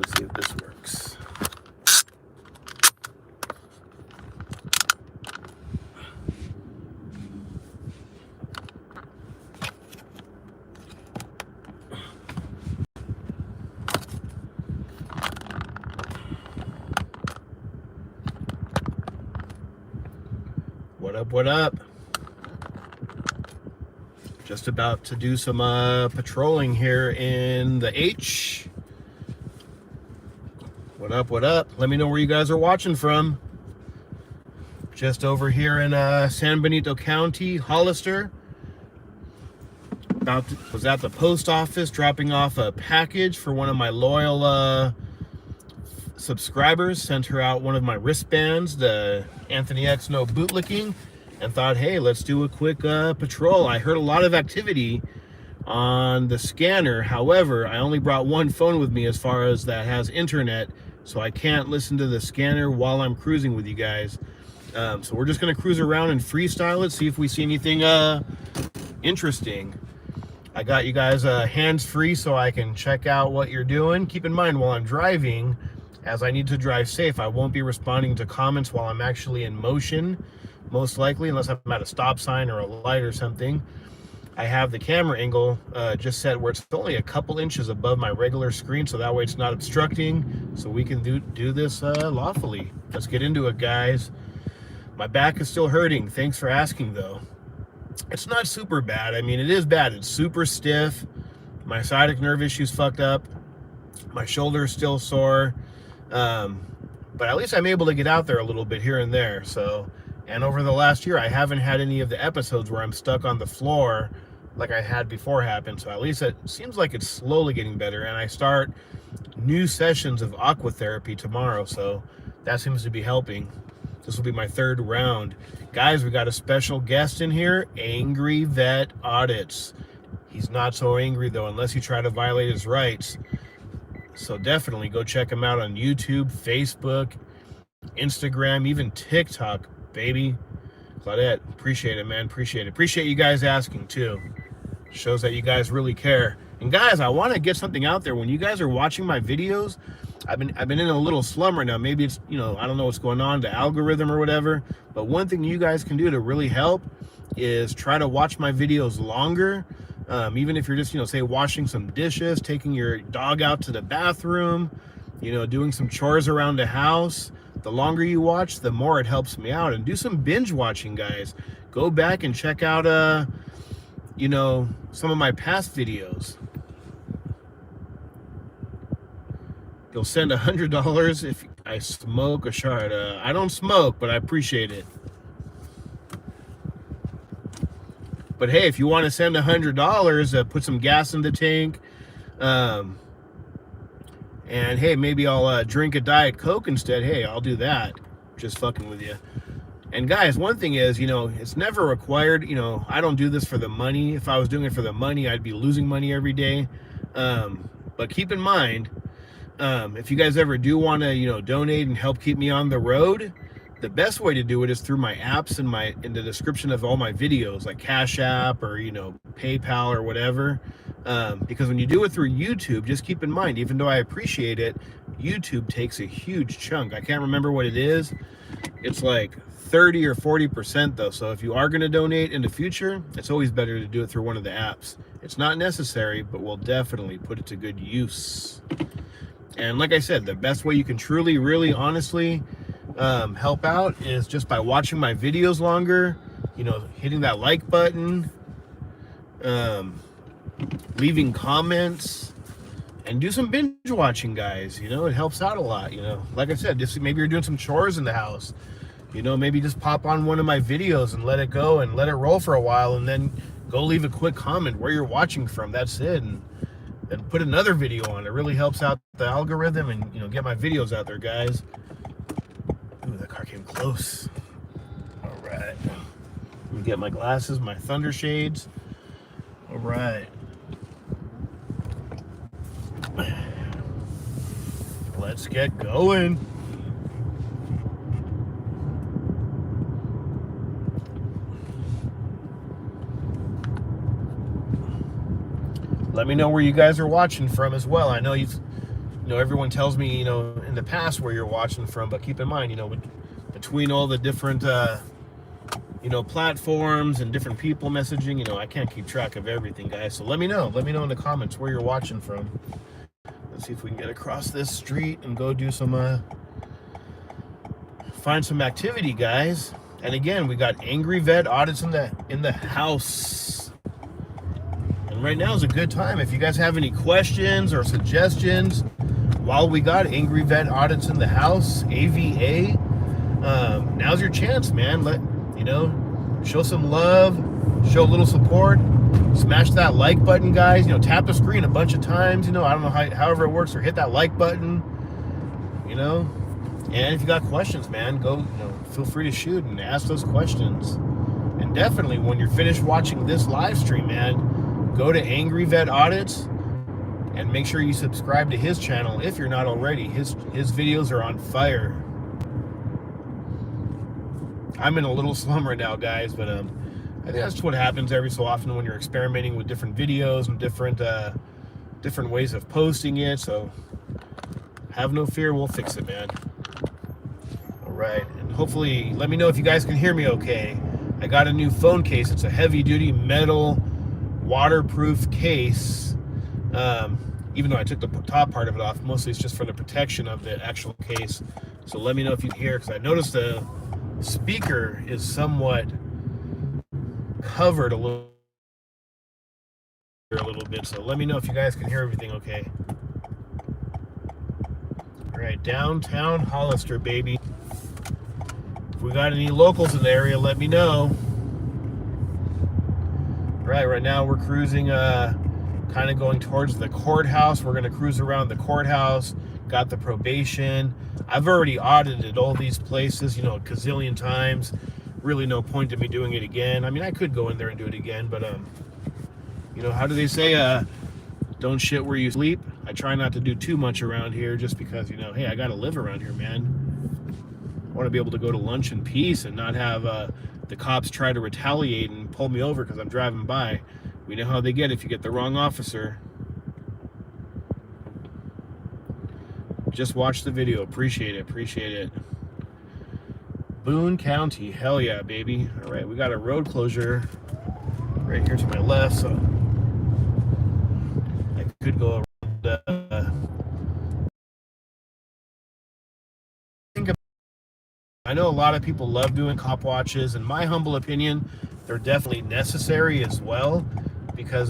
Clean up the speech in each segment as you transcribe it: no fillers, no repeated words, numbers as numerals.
See if this works. What up, what up? Just about to do some patrolling here in the H. What up, what up? Let me know where you guys are watching from. Just over here in San Benito County, Hollister. Was at the post office dropping off a package for one of my loyal subscribers. Sent her out one of my wristbands, the Anthony X No Bootlicking, and thought, hey, let's do a quick patrol. I heard a lot of activity on the scanner. However, I only brought one phone with me as far as that has internet, so I can't listen to the scanner while I'm cruising with you guys. So we're just gonna cruise around and freestyle it, see if we see anything interesting. I got you guys hands-free so I can check out what you're doing. Keep in mind, while I'm driving, as I need to drive safe, I won't be responding to comments while I'm actually in motion, most likely, unless I'm at a stop sign or a light or something. I have the camera angle just set where it's only a couple inches above my regular screen, so that way it's not obstructing, so we can do this lawfully. Let's get into it, guys. My back is still hurting. Thanks for asking, though. It's not super bad. I mean, it is bad. It's super stiff. My sciatic nerve issue's fucked up. My shoulder is still sore. But at least I'm able to get out there a little bit here and there. So, and over the last year, I haven't had any of the episodes where I'm stuck on the floor like I had before happen. So at least it seems like it's slowly getting better. And I start new sessions of aqua therapy tomorrow. So that seems to be helping. This will be my third round. Guys, we got a special guest in here, Angry Vet Audits. He's not so angry, though, unless you try to violate his rights. So definitely go check him out on YouTube, Facebook, Instagram, even TikTok, baby. Claudette, appreciate it, man. Appreciate it. Appreciate you guys asking, too. Shows that you guys really care. And guys, I want to get something out there. When you guys are watching my videos, I've been in a little slum right now. Maybe it's, you know, I don't know what's going on, the algorithm or whatever. But one thing you guys can do to really help is try to watch my videos longer. Even if you're just, you know, say washing some dishes, taking your dog out to the bathroom, you know, doing some chores around the house. The longer you watch, the more it helps me out. And do some binge watching, guys. Go back and check out, you know, some of my past videos. You'll send $100 if I smoke a shard. I don't smoke, but I appreciate it. But hey, if you want to send $100, put some gas in the tank. And hey, maybe I'll drink a Diet Coke instead. Hey, I'll do that. Just fucking with you. And guys, one thing is, you know, it's never required. You know, I don't do this for the money. If I was doing it for the money, I'd be losing money every day. But keep in mind, if you guys ever do want to, you know, donate and help keep me on the road, the best way to do it is through my apps in the description of all my videos, like Cash App or, you know, PayPal or whatever. Because when you do it through YouTube, just keep in mind, even though I appreciate it, YouTube takes a huge chunk. I can't remember what it is. It's like 30 or 40% though. So if you are going to donate in the future, it's always better to do it through one of the apps. It's not necessary, but we'll definitely put it to good use. And like I said, the best way you can truly, really, honestly help out is just by watching my videos longer, you know, hitting that like button, leaving comments, and do some binge watching, guys. You know, it helps out a lot, you know. Like I said, just maybe you're doing some chores in the house, you know, maybe just pop on one of my videos and let it go and let it roll for a while, and then go leave a quick comment where you're watching from. That's it. And put another video on. It really helps out the algorithm and, you know, get my videos out there, guys. Ooh, that car came close. All right. Let me get my glasses, my thunder shades. All right. Let's get going. Let me know where you guys are watching from as well. I know everyone tells me, in the past where you're watching from, but keep in mind, between all the different, platforms and different people messaging, I can't keep track of everything, guys. So let me know in the comments where you're watching from. Let's see if we can get across this street and go do some, find some activity, guys. And again, we got Angry Vet Audits in the house. And right now is a good time. If you guys have any questions or suggestions, while we got Angry Vet Audits in the house, AVA, now's your chance, man. Show some love, show a little support, smash that like button, guys. Tap the screen a bunch of times. I don't know however it works, or hit that like button. And if you got questions, man, go, feel free to shoot and ask those questions. And definitely, when you're finished watching this live stream, man, go to Angry Vet Audits and make sure you subscribe to his channel if you're not already. His videos are on fire. I'm in a little slum right now, guys, but I think that's what happens every so often when you're experimenting with different videos and different ways of posting it. So have no fear, we'll fix it, man. All right, and hopefully, let me know if you guys can hear me okay. I got a new phone case. It's a heavy-duty metal waterproof case. Even though I took the top part of it off, mostly it's just for the protection of the actual case. So let me know if you can hear, because I noticed the speaker is somewhat covered a little bit. So let me know if you guys can hear everything okay. All right, downtown Hollister, baby. If we got any locals in the area, let me know. Right now we're cruising, kind of going towards the courthouse. We're going to cruise around the courthouse. Got the probation. I've already audited all these places, a gazillion times. Really no point to me doing it again. I mean, I could go in there and do it again, but how do they say, don't shit where you sleep? I try not to do too much around here, just because, hey, I got to live around here, man. I want to be able to go to lunch in peace and not have the cops try to retaliate and pull me over because I'm driving by. We know how they get if you get the wrong officer. Just watch the video. Appreciate it. Boone County. Hell yeah, baby. All right, we got a road closure right here to my left, so I could go around. I know a lot of people love doing cop watches. In my humble opinion, they're definitely necessary as well, because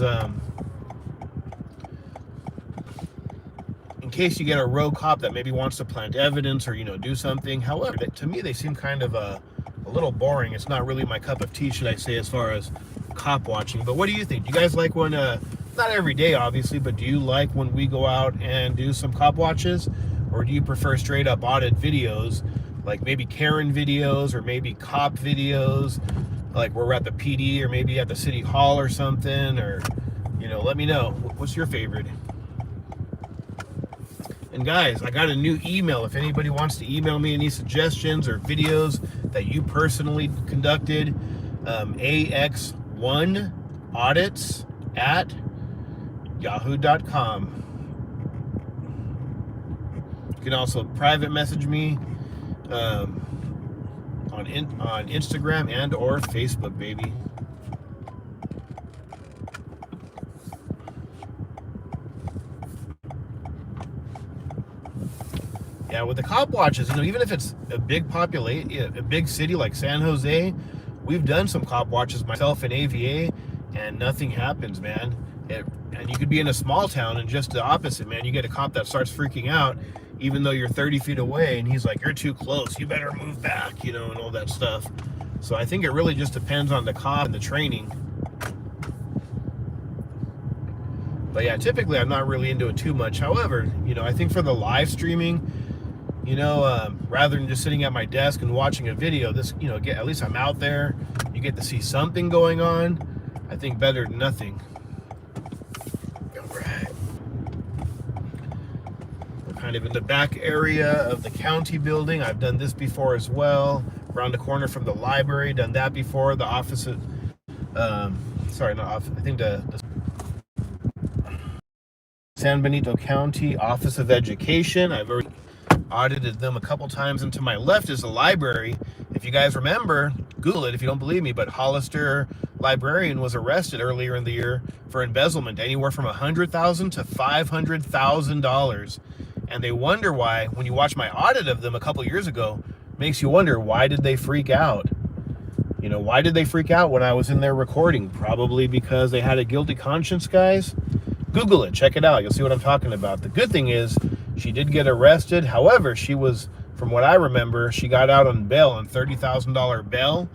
in case you get a rogue cop that maybe wants to plant evidence or do something. However, to me they seem kind of a little boring. It's not really my cup of tea, should I say, as far as cop watching. But what do you think? Do you guys like when not every day obviously, but do you like when we go out and do some cop watches, or do you prefer straight up audit videos, like maybe Karen videos or maybe cop videos, like we're at the PD or maybe at the city hall or something? Or let me know, what's your favorite? And guys, I got a new email. If anybody wants to email me any suggestions or videos that you personally conducted, ax1audits@yahoo.com. You can also private message me on Instagram and or Facebook, baby. Yeah, with the cop watches, even if it's a big a big city like San Jose, we've done some cop watches myself in AVA, and nothing happens, man. And you could be in a small town, and just the opposite, man. You get a cop that starts freaking out, even though you're 30 feet away, and he's like, "You're too close. You better move back," and all that stuff. So I think it really just depends on the cop and the training. But yeah, typically I'm not really into it too much. However, I think for the live streaming, rather than just sitting at my desk and watching a video, this, at least I'm out there. You get to see something going on. I think better than nothing. All right. We're kind of in the back area of the county building. I've done this before as well. Around the corner from the library, done that before. The office, sorry, not office. I think the San Benito County Office of Education. I've already audited them a couple times, and to my left is the library. If you guys remember, Google it if you don't believe me, but Hollister librarian was arrested earlier in the year for embezzlement, anywhere from $100,000 to $500,000. And they wonder why, when you watch my audit of them a couple years ago, makes you wonder, why did they freak out? You know, why did they freak out when I was in there recording? Probably because they had a guilty conscience, guys. Google it, check it out. You'll see what I'm talking about. The good thing is she did get arrested. However, she was, from what I remember, she got out on bail, on $30,000 bail.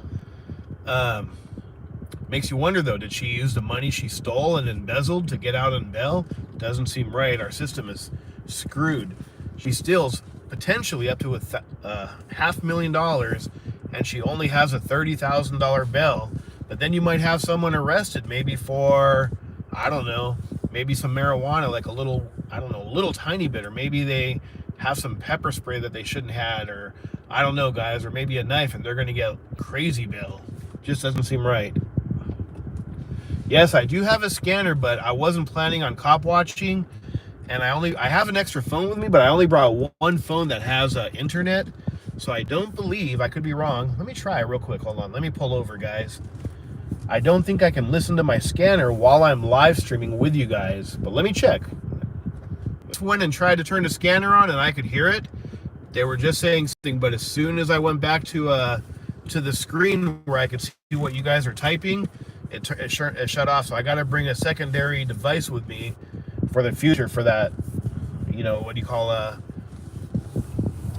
Makes you wonder, though, did she use the money she stole and embezzled to get out on bail? Doesn't seem right. Our system is screwed. She steals potentially up to $500,000, and she only has a $30,000 bail. But then you might have someone arrested, maybe for, I don't know, maybe some marijuana, like a little, I don't know, a little tiny bit, or maybe they have some pepper spray that they shouldn't have, or I don't know, guys, or maybe a knife, and they're going to get crazy bail. Just doesn't seem right. Yes, I do have a scanner, but I wasn't planning on cop watching, and I have an extra phone with me, but I only brought one phone that has internet, so I don't believe, I could be wrong. Let me try it real quick. Hold on. Let me pull over, guys. I don't think I can listen to my scanner while I'm live streaming with you guys, but let me check. Just went and tried to turn the scanner on, and I could hear it. They were just saying something, but as soon as I went back to the screen where I could see what you guys are typing, it shut off. So I got to bring a secondary device with me for the future for that, you know, what do you call a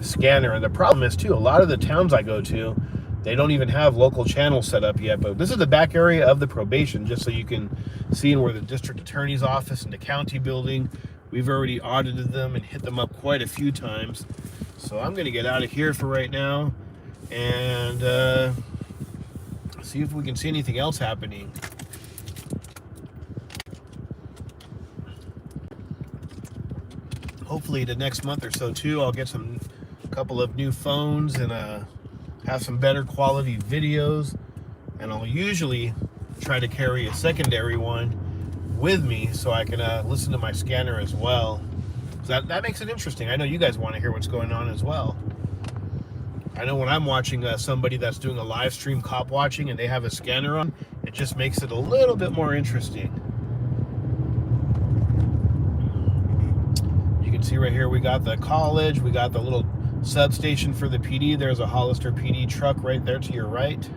scanner. And the problem is, too, a lot of the towns I go to, they don't even have local channels set up yet. But this is the back area of the probation, just so you can see where the district attorney's office and the county building. We've already audited them and hit them up quite a few times. So I'm going to get out of here for right now and see if we can see anything else happening. Hopefully the next month or so, too, I'll get a couple of new phones and have some better quality videos, and I'll usually try to carry a secondary one with me so I can listen to my scanner as well. So that makes it interesting. I know you guys want to hear what's going on as well. I know when I'm watching somebody that's doing a live stream cop watching and they have a scanner on, it just makes it a little bit more interesting. You can see right here we got the college, we got the little substation for the PD. There's a Hollister PD truck right there to your right.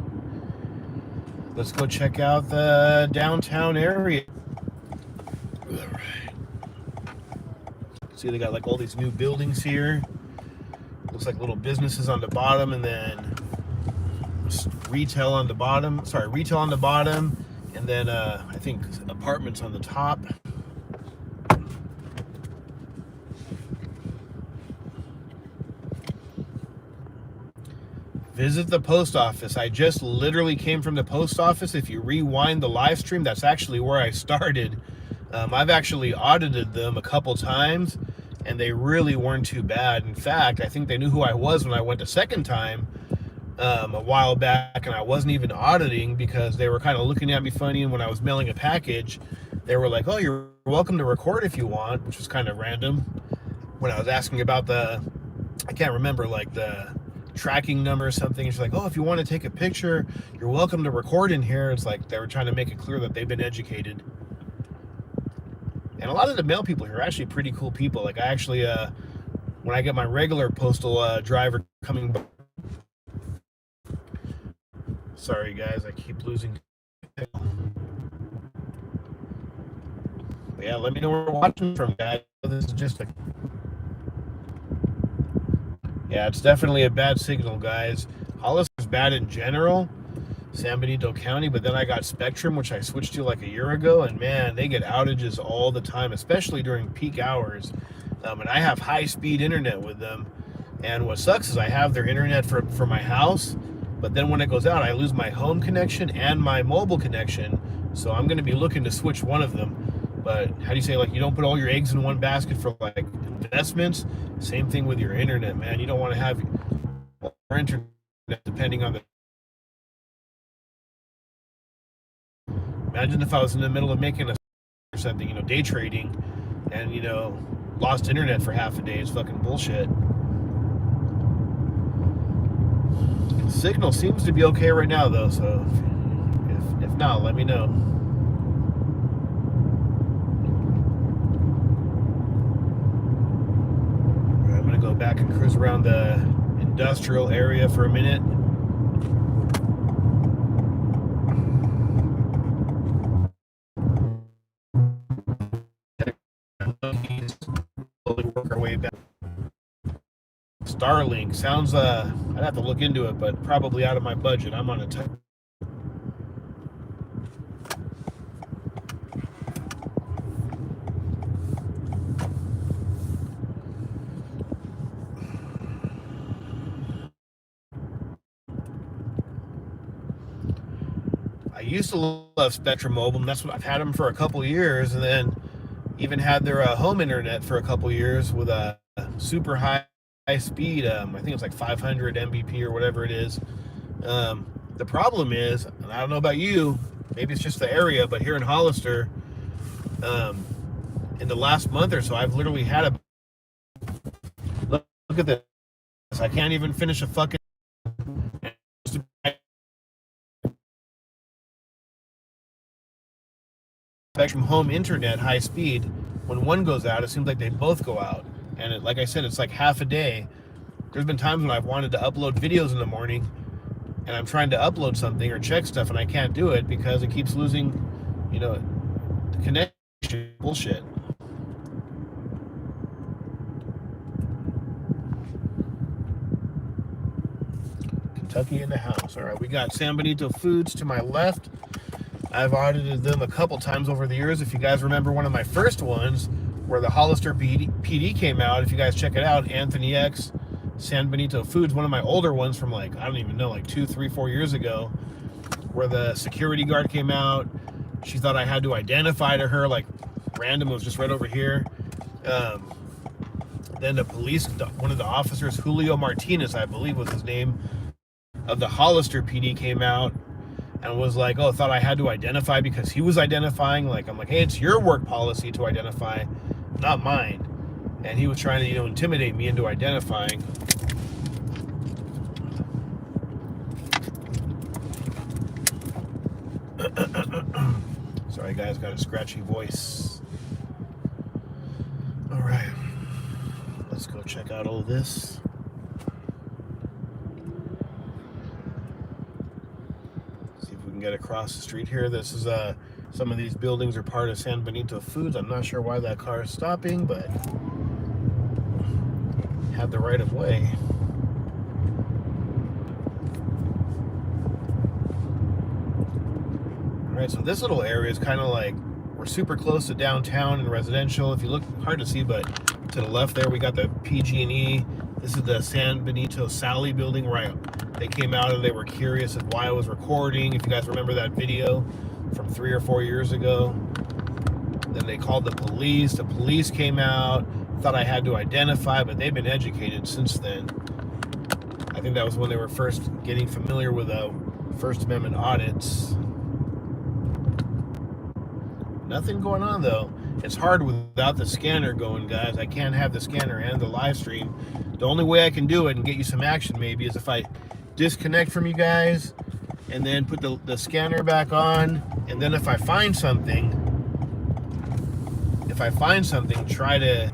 Let's go check out the downtown area. All right. See, they got like all these new buildings here. Looks like little businesses on the bottom, and then retail on the bottom. Sorry, retail on the bottom, and then I think apartments on the top. Visit the post office. I just literally came from the post office. If you rewind the live stream, that's actually where I started. I've actually audited them a couple times, and they really weren't too bad. In fact, I think they knew who I was when I went the second time a while back, and I wasn't even auditing because they were kind of looking at me funny. And when I was mailing a package, they were like, "Oh, you're welcome to record if you want," which was kind of random. When I was asking about I can't remember, like the tracking number or something, she's like, "Oh, if you want to take a picture, you're welcome to record in here." It's like they were trying to make it clear that they've been educated. And a lot of the mail people here are actually pretty cool people. Like I actually, when I get my regular postal driver coming by, sorry guys, I keep losing. But yeah, let me know where we're watching from, guys. This is just a, yeah, it's definitely a bad signal, guys. Hollister's bad in general, San Benito County, but then I got Spectrum, which I switched to like a year ago, and man, they get outages all the time, especially during peak hours. And I have high-speed internet with them, and what sucks is I have their internet for my house, but then when it goes out, I lose my home connection and my mobile connection, so I'm going to be looking to switch one of them. But how do you say, like, you don't put all your eggs in one basket for like investments? Same thing with your internet, man. You don't want to have your internet depending on the. Imagine if I was in the middle of making or something, day trading, and lost internet for half a day is fucking bullshit. Signal seems to be okay right now though, so if not, let me know. I'm gonna go back and cruise around the industrial area for a minute. Work our way back. Starlink sounds I'd have to look into it, but probably out of my budget. I'm on a tight. I used to love Spectrum Mobile, and that's what I've had them for a couple years, and then even had their home internet for a couple years with a super high speed. I think it's like 500 Mbp or whatever it is. The problem is, and I don't know about you, maybe it's just the area, but here in Hollister, in the last month or so, I've literally had a look at this. I can't even finish a fucking Spectrum home internet high speed. When one goes out, it seems like they both go out, and like I said, it's like half a day. There's been times when I've wanted to upload videos in the morning, and I'm trying to upload something or check stuff, and I can't do it because it keeps losing, the connection. Bullshit. Kentucky in the house. All right, we got San Benito Foods to my left. I've audited them a couple times over the years. If you guys remember one of my first ones where the Hollister PD came out, if you guys check it out, Anthony X, San Benito Foods, one of my older ones from I don't even know, 2, 3, 4 years ago, where the security guard came out. She thought I had to identify to her, random, it was just right over here. Then the police, one of the officers, Julio Martinez, I believe was his name, of the Hollister PD came out and was like, oh, thought I had to identify because he was identifying. I'm like, hey, it's your work policy to identify, not mine. And he was trying to, intimidate me into identifying. Sorry, guys, got a scratchy voice. All right, let's go check out all of this. Get across the street here. This is some of these buildings are part of San Benito Foods. I'm not sure why that car is stopping, but had the right of way. All right, so this little area is kind of we're super close to downtown and residential. If you look, hard to see, but to the left there we got the PG&E. This is the San Benito Sally building, right? They came out and they were curious of why I was recording. If you guys remember that video from 3 or 4 years ago. Then they called the police. The police came out, thought I had to identify, but they've been educated since then. I think that was when they were first getting familiar with First Amendment audits. Nothing going on though. It's hard without the scanner going, guys. I can't have the scanner and the live stream. The only way I can do it and get you some action maybe is if I disconnect from you guys and then put the scanner back on, and then if I find something, try to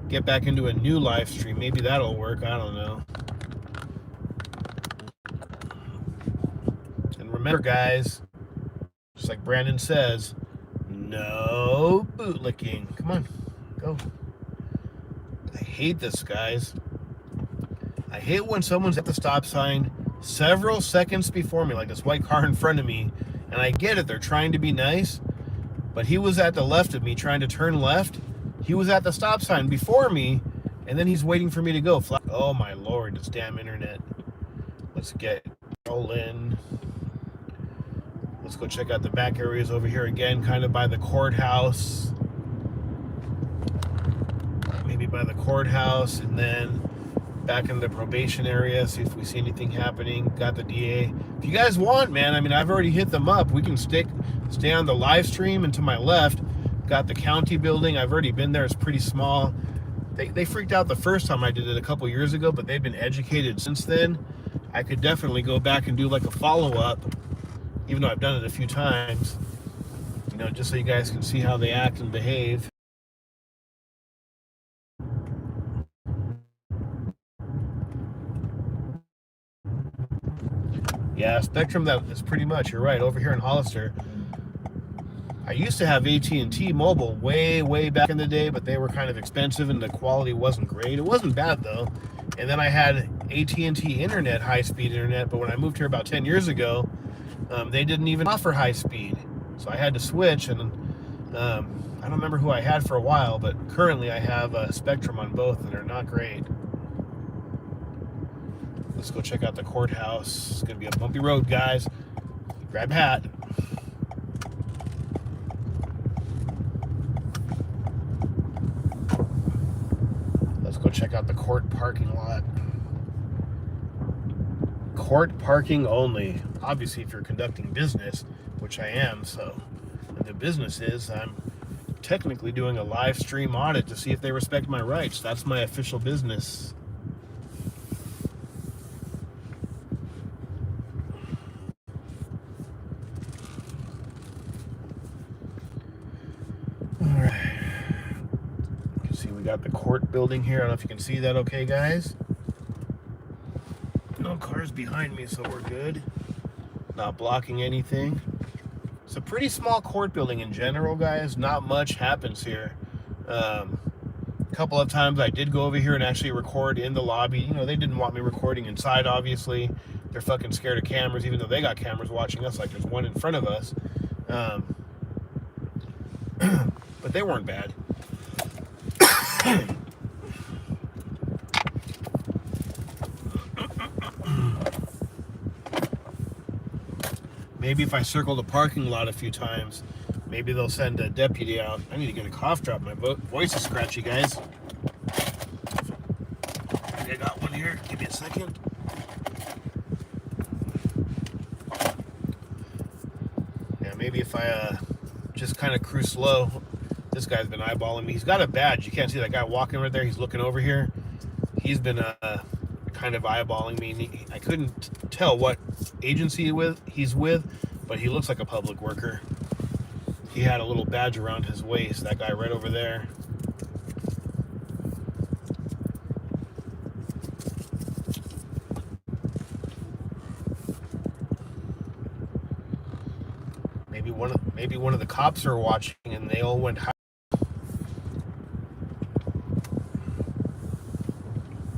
get back into a new live stream. Maybe that'll work. I don't know. And remember, guys, just like Brandon says, no bootlicking. Come on, go. I hate this, guys. I hate when someone's at the stop sign several seconds before me, like this white car in front of me, and I get it, they're trying to be nice, but he was at the left of me trying to turn left. He was at the stop sign before me, and then he's waiting for me to go. Oh my Lord, this damn internet. Let's get rolling. Let's go check out the back areas over here again, kind of by the courthouse. Maybe by the courthouse, and then back in the probation area, see if we see anything happening. Got the DA. If you guys want, man, I mean, I've already hit them up. We can stay on the live stream, and to my left, Got the county building. I've already been there. It's pretty small. They freaked out the first time I did it a couple years ago, but they've been educated since then. I could definitely go back and do like a follow-up, even though I've done it a few times, you know, just so you guys can see how they act and behave. Yeah, Spectrum, that is pretty much, you're right, over here in Hollister. I used to have AT&T Mobile way back in the day, but they were kind of expensive and the quality wasn't great. It wasn't bad though. And then I had AT&T Internet, high-speed internet, but when I moved here about 10 years ago, they didn't even offer high speed. So I had to switch, and I don't remember who I had for a while, but currently I have a Spectrum on both, and they're not great. Let's go check out the courthouse. It's gonna be a bumpy road, guys. Grab a hat. Let's go check out the court parking lot. Court parking only. Obviously, if you're conducting business, which I am, so and the business is, I'm technically doing a live stream audit to see if they respect my rights. That's my official business. We got the court building here. I don't know if you can see that okay, guys. No cars behind me, so we're good. Not blocking anything. It's a pretty small court building in general, guys. Not much happens here. A couple of times I did go over here and actually record in the lobby. You know, they didn't want me recording inside, obviously. They're fucking scared of cameras, even though they got cameras watching us, like there's one in front of us. But they weren't bad. Maybe if I circle the parking lot a few times, maybe they'll send a deputy out. I need to get a cough drop. My voice is scratchy, guys. I got one here. Give me a second. Yeah, maybe if I just kind of cruise slow. This guy's been eyeballing me. He's got a badge. You can't see that guy walking right there. He's looking over here. He's been kind of eyeballing me. I couldn't tell what agency he's with, but he looks like a public worker. He had a little badge around his waist. That guy right over there. Maybe one of the cops are watching, and they all went high.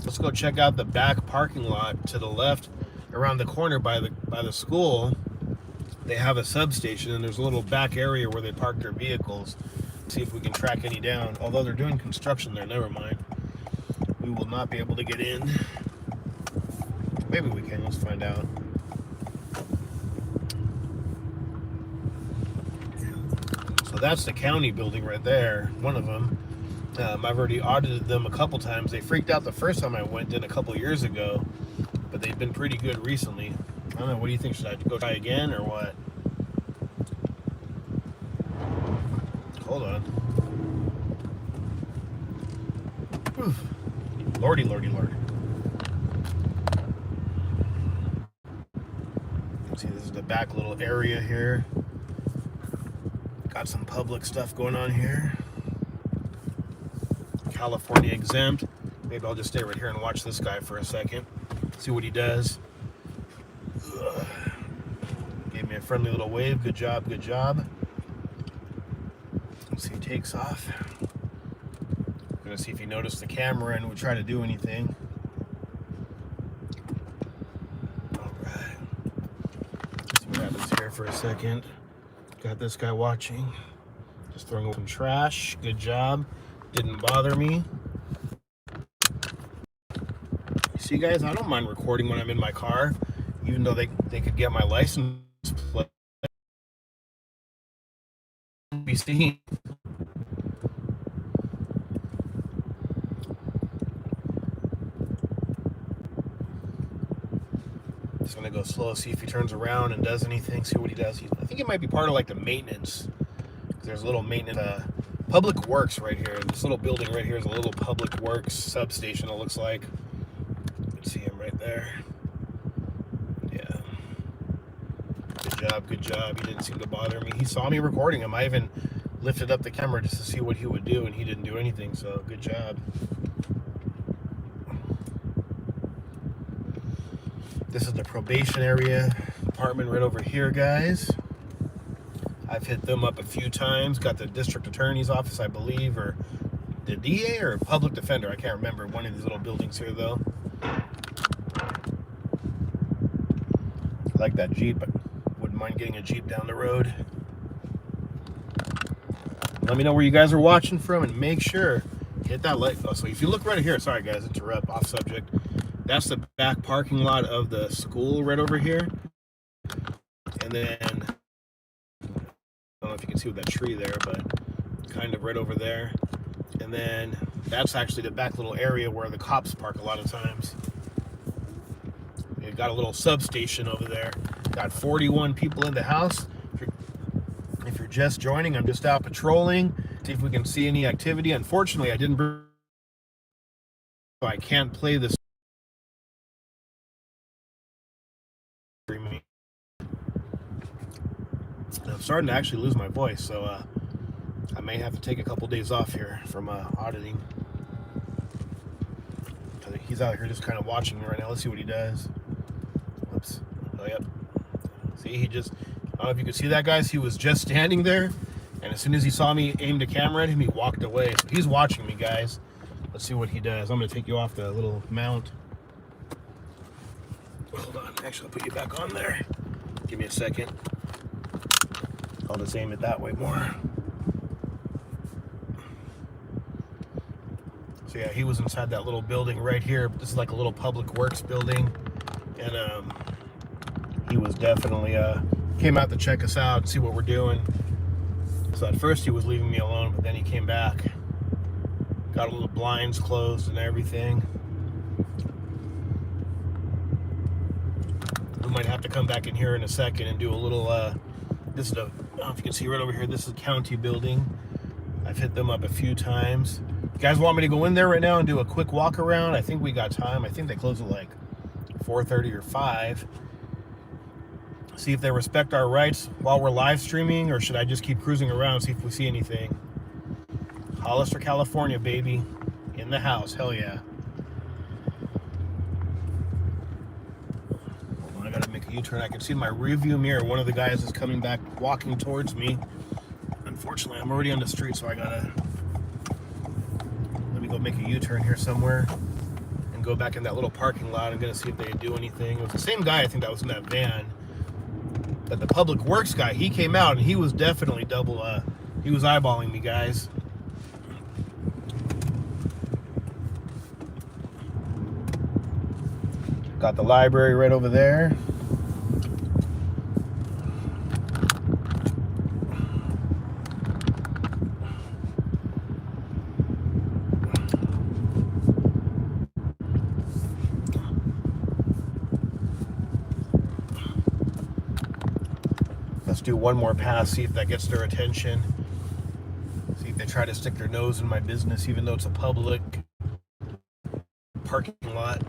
Let's go check out the back parking lot to the left, around the corner by the school. They have a substation, and there's a little back area where they park their vehicles. See if we can track any down. Although they're doing construction there, never mind. We will not be able to get in. Maybe we can. Let's find out. So that's the county building right there. One of them. I've already audited them a couple times. They freaked out the first time I went in a couple years ago, but they've been pretty good recently. I don't know. What do you think? Should I go try again or what? Hold on. Whew. Lordy, lordy, lord. See, this is the back little area here. Got some public stuff going on here. California exempt. Maybe I'll just stay right here and watch this guy for a second. See what he does. Ugh. Gave me a friendly little wave. Good job, good job. Let's see, he takes off. I'm gonna see if he noticed the camera and would try to do anything. Alright. See what happens here for a second. Got this guy watching. Just throwing some trash. Good job. Didn't bother me. See, guys, I don't mind recording when I'm in my car, even though they could get my license plate. Be seen. Just gonna go slow, see if he turns around and does anything. See what he does. I think it might be part of like the maintenance. There's a little maintenance, public works right here. This little building right here is a little public works substation, it looks like. You can see him right there. Yeah. Good job. He didn't seem to bother me. He saw me recording him. I even lifted up the camera just to see what he would do, and he didn't do anything, so good job. This is the probation area department right over here, guys. I've hit them up a few times. Got the district attorney's office, I believe, or the DA or public defender. I can't remember. One of these little buildings here, though. I like that Jeep. I wouldn't mind getting a Jeep down the road. Let me know where you guys are watching from, and make sure hit that like. Oh, so if you look right here, sorry guys, interrupt, off subject. That's the back parking lot of the school right over here. And then, I don't know if you can see with that tree there, but kind of right over there. And then that's actually the back little area where the cops park a lot of times. They've got a little substation over there. Got 41 people in the house. If you're just joining, I'm just out patrolling, see if we can see any activity. Unfortunately, I didn't bring, so I can't play this. I'm starting to actually lose my voice, so I may have to take a couple days off here from auditing. He's out here just kind of watching me right now. Let's see what he does. Whoops. Oh, yep. See, he just, I don't know if you can see that, guys. He was just standing there, and as soon as he saw me aim the camera at him, he walked away. So he's watching me, guys. Let's see what he does. I'm going to take you off the little mount. Hold on. Actually, I'll put you back on there. Give me a second. I'll just aim it that way more. So yeah, he was inside that little building right here. This is like a little public works building, and he was definitely came out to check us out and see what we're doing. So at first he was leaving me alone, but then he came back, got all the blinds closed and everything. We might have to come back in here in a second and do a little this is I don't know if you can see right over here, this is a county building. I've hit them up a few times. You guys want me to go in there right now and do a quick walk around? I think we got time. I think they close at like 4:30 or 5. See if they respect our rights while we're live streaming, or should I just keep cruising around and see if we see anything? Hollister, California, baby. In the house. Hell yeah. Hold on, I gotta make a U-turn. I can see in my rearview mirror one of the guys is coming back, walking towards me. Unfortunately, I'm already on the street, so I gotta, let me go make a U-turn here somewhere and go back in that little parking lot. I'm gonna see if they do anything. It was the same guy, I think, that was in that van. But the public works guy, he came out and he was definitely double, he was eyeballing me, guys. Got the library right over there. Let's do one more pass, see if that gets their attention. See if they try to stick their nose in my business, even though it's a public parking lot.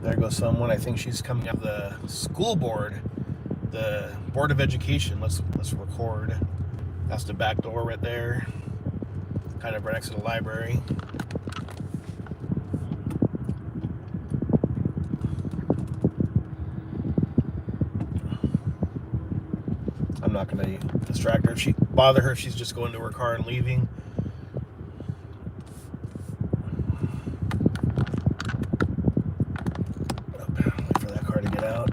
There goes someone. I think she's coming out of the school board, the Board of Education. Let's record. That's the back door right there, kind of right next to the library. I'm not gonna distract her. Bother her. She's just going to her car and leaving. Wait for that car to get out.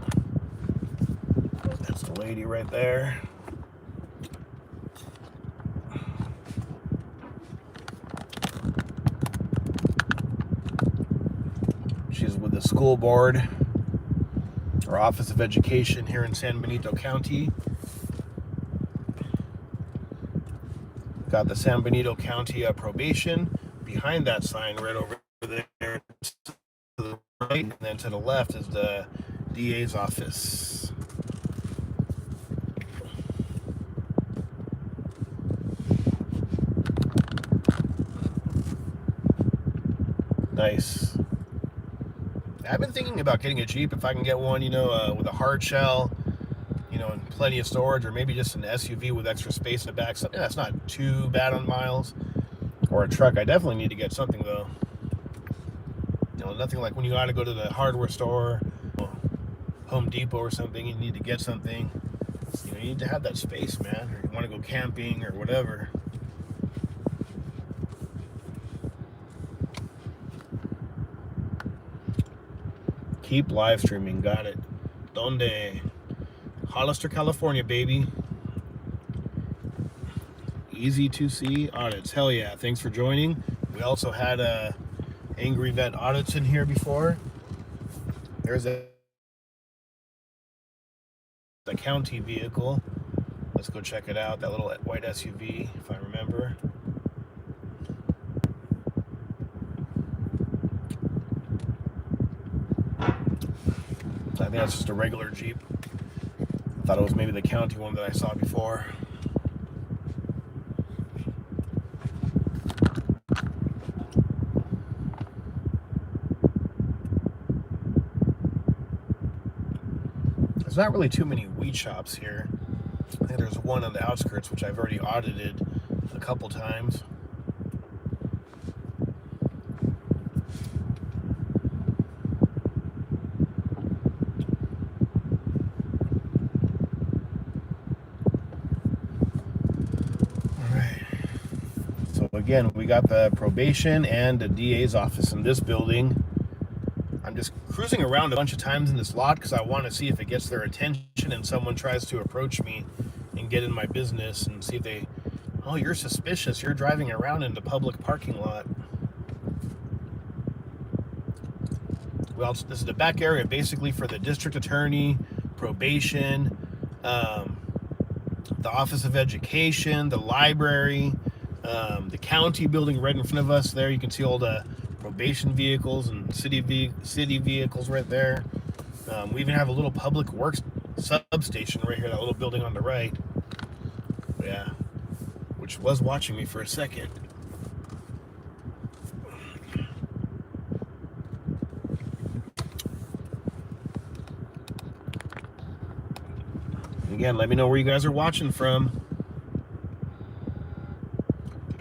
That's the lady right there. She's with the school board or Office of Education here in San Benito County. Got the San Benito County probation behind that sign right over there. To the right, and then to the left is the DA's office. Nice. I've been thinking about getting a Jeep if I can get one, you know, with a hard shell, you know, and plenty of storage, or maybe just an SUV with extra space in the back. Something that's not too bad on miles. Or a truck. I definitely need to get something though. You know, nothing like when you gotta go to the hardware store, Home Depot or something, you need to get something. You know, you need to have that space, man. Or you want to go camping or whatever. Keep live streaming. Got it. Donde? Hollister, California, baby. Easy to see audits. Hell yeah. Thanks for joining. We also had Angry Vet Audits in here before. There's the county vehicle. Let's go check it out. That little white SUV, if I remember. I think that's just a regular Jeep. I thought it was maybe the county one that I saw before. There's not really too many weed shops here. I think there's one on the outskirts, which I've already audited a couple times. Again, we got the probation and the DA's office in this building. I'm just cruising around a bunch of times in this lot because I want to see if it gets their attention and someone tries to approach me and get in my business and see if they, oh, you're suspicious. You're driving around in the public parking lot. Well, this is the back area basically for the district attorney, probation, the Office of Education, the library, the county building right in front of us there. You can see all the probation vehicles and city vehicles right there. We even have a little public works substation right here, that little building on the right. Yeah, which was watching me for a second. Again, let me know where you guys are watching from.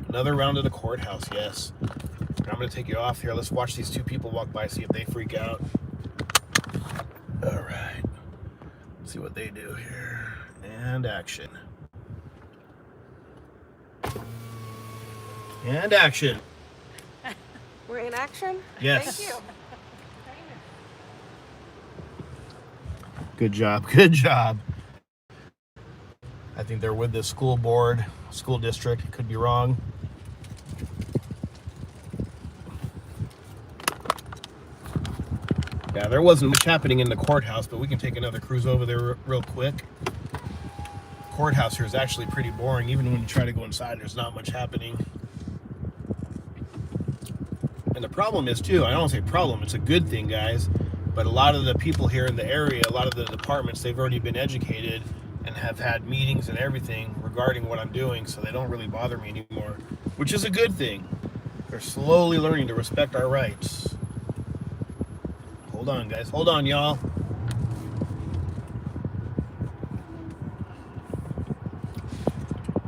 Another round of the courthouse, yes. I'm going to take you off here. Let's watch these two people walk by, see if they freak out. All right. Let's see what they do here. And action. And action. We're in action? Yes. Thank you. Good job. Good job. I think they're with the school board, school district. Could be wrong. Yeah, there wasn't much happening in the courthouse, but we can take another cruise over there real quick. Courthouse here is actually pretty boring. Even when you try to go inside, there's not much happening. And the problem is, too, I don't say problem, it's a good thing, guys, but a lot of the people here in the area, a lot of the departments, they've already been educated and have had meetings and everything regarding what I'm doing, so they don't really bother me anymore, which is a good thing. They're slowly learning to respect our rights. Hold on, guys. Hold on, y'all.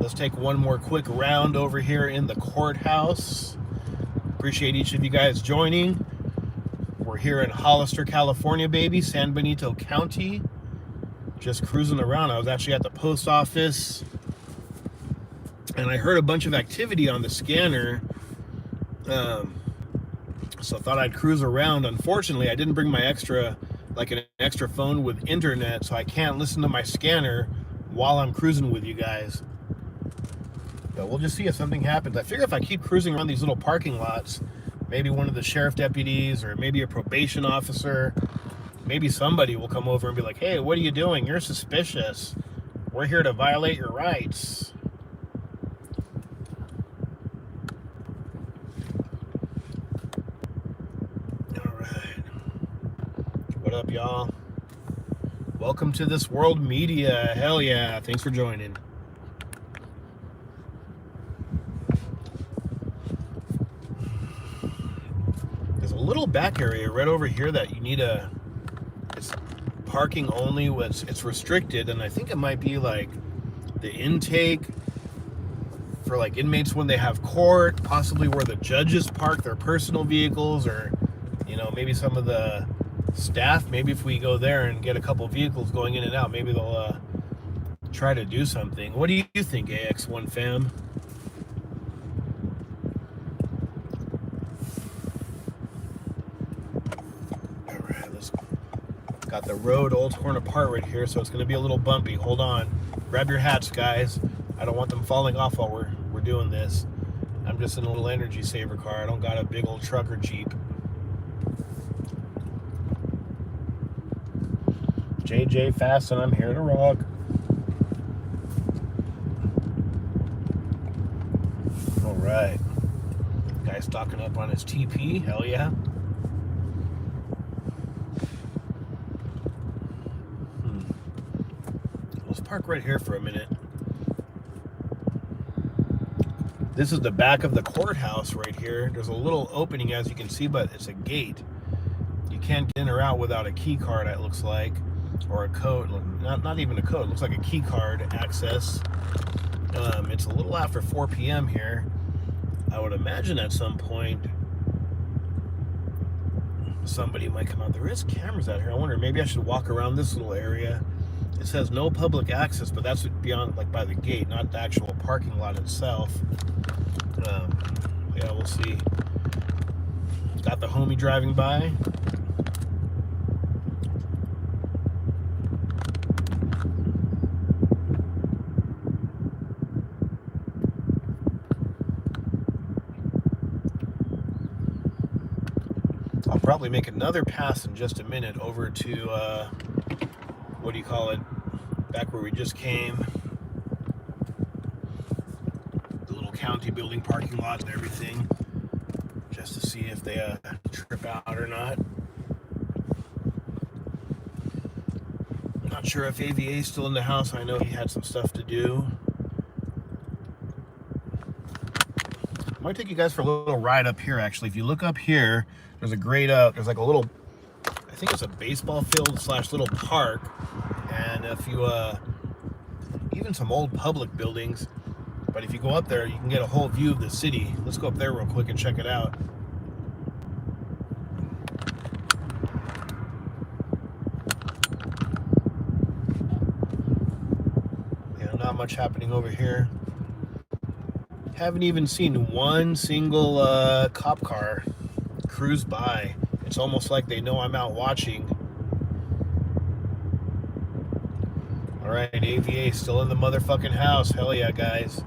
Let's take one more quick round over here in the courthouse. Appreciate each of you guys joining. We're here in Hollister, California, baby, San Benito County. Just cruising around. I was actually at the post office, and I heard a bunch of activity on the scanner. So I thought I'd cruise around. Unfortunately, I didn't bring my extra phone with internet, so I can't listen to my scanner while I'm cruising with you guys. But we'll just see if something happens. I figure if I keep cruising around these little parking lots, maybe one of the sheriff deputies or maybe a probation officer, maybe somebody will come over and be like, hey, what are you doing? You're suspicious. We're here to violate your rights. What up, y'all? Welcome to This World Media. Hell yeah. Thanks for joining. little back area right over here that you need it's parking only. It's restricted, and I think it might be like the intake for like inmates when they have court, possibly where the judges park their personal vehicles, or maybe some of the staff. Maybe if we go there and get a couple vehicles going in and out, maybe they'll try to do something. What do you think, AX1 fam? All right, let's got the road all torn apart right here, so it's going to be a little bumpy. Hold on, grab your hats, guys. I don't want them falling off while we're doing this. I'm just in a little energy saver car. I don't got a big old truck or Jeep. JJ Fast, and I'm here to rock. All right. Guy stocking up on his TP. Hell yeah. Let's park right here for a minute. This is the back of the courthouse right here. There's a little opening, as you can see, but it's a gate. You can't get in or out without a key card, it looks like, or a code. Not even a code. It looks like a key card access. It's a little after 4 p.m. here. I would imagine at some point somebody might come out. There is cameras out here. I wonder, maybe I should walk around this little area. It says no public access, but that's beyond, like, by the gate, not the actual parking lot itself. Yeah, we'll see. Got the homie driving by. I'll probably make another pass in just a minute over to, what do you call it, back where we just came. The little county building parking lot and everything, just to see if they trip out or not. I'm not sure if AVA's still in the house. I know he had some stuff to do. I might take you guys for a little ride up here, actually. If you look up here, there's a great, there's like a little, I think it's a baseball field / little park. And if you, even some old public buildings, but if you go up there, you can get a whole view of the city. Let's go up there real quick and check it out. Yeah, not much happening over here. Haven't even seen one single cop car cruise by. It's almost like they know I'm out watching. All right, AVA still in the motherfucking house. Hell yeah, guys.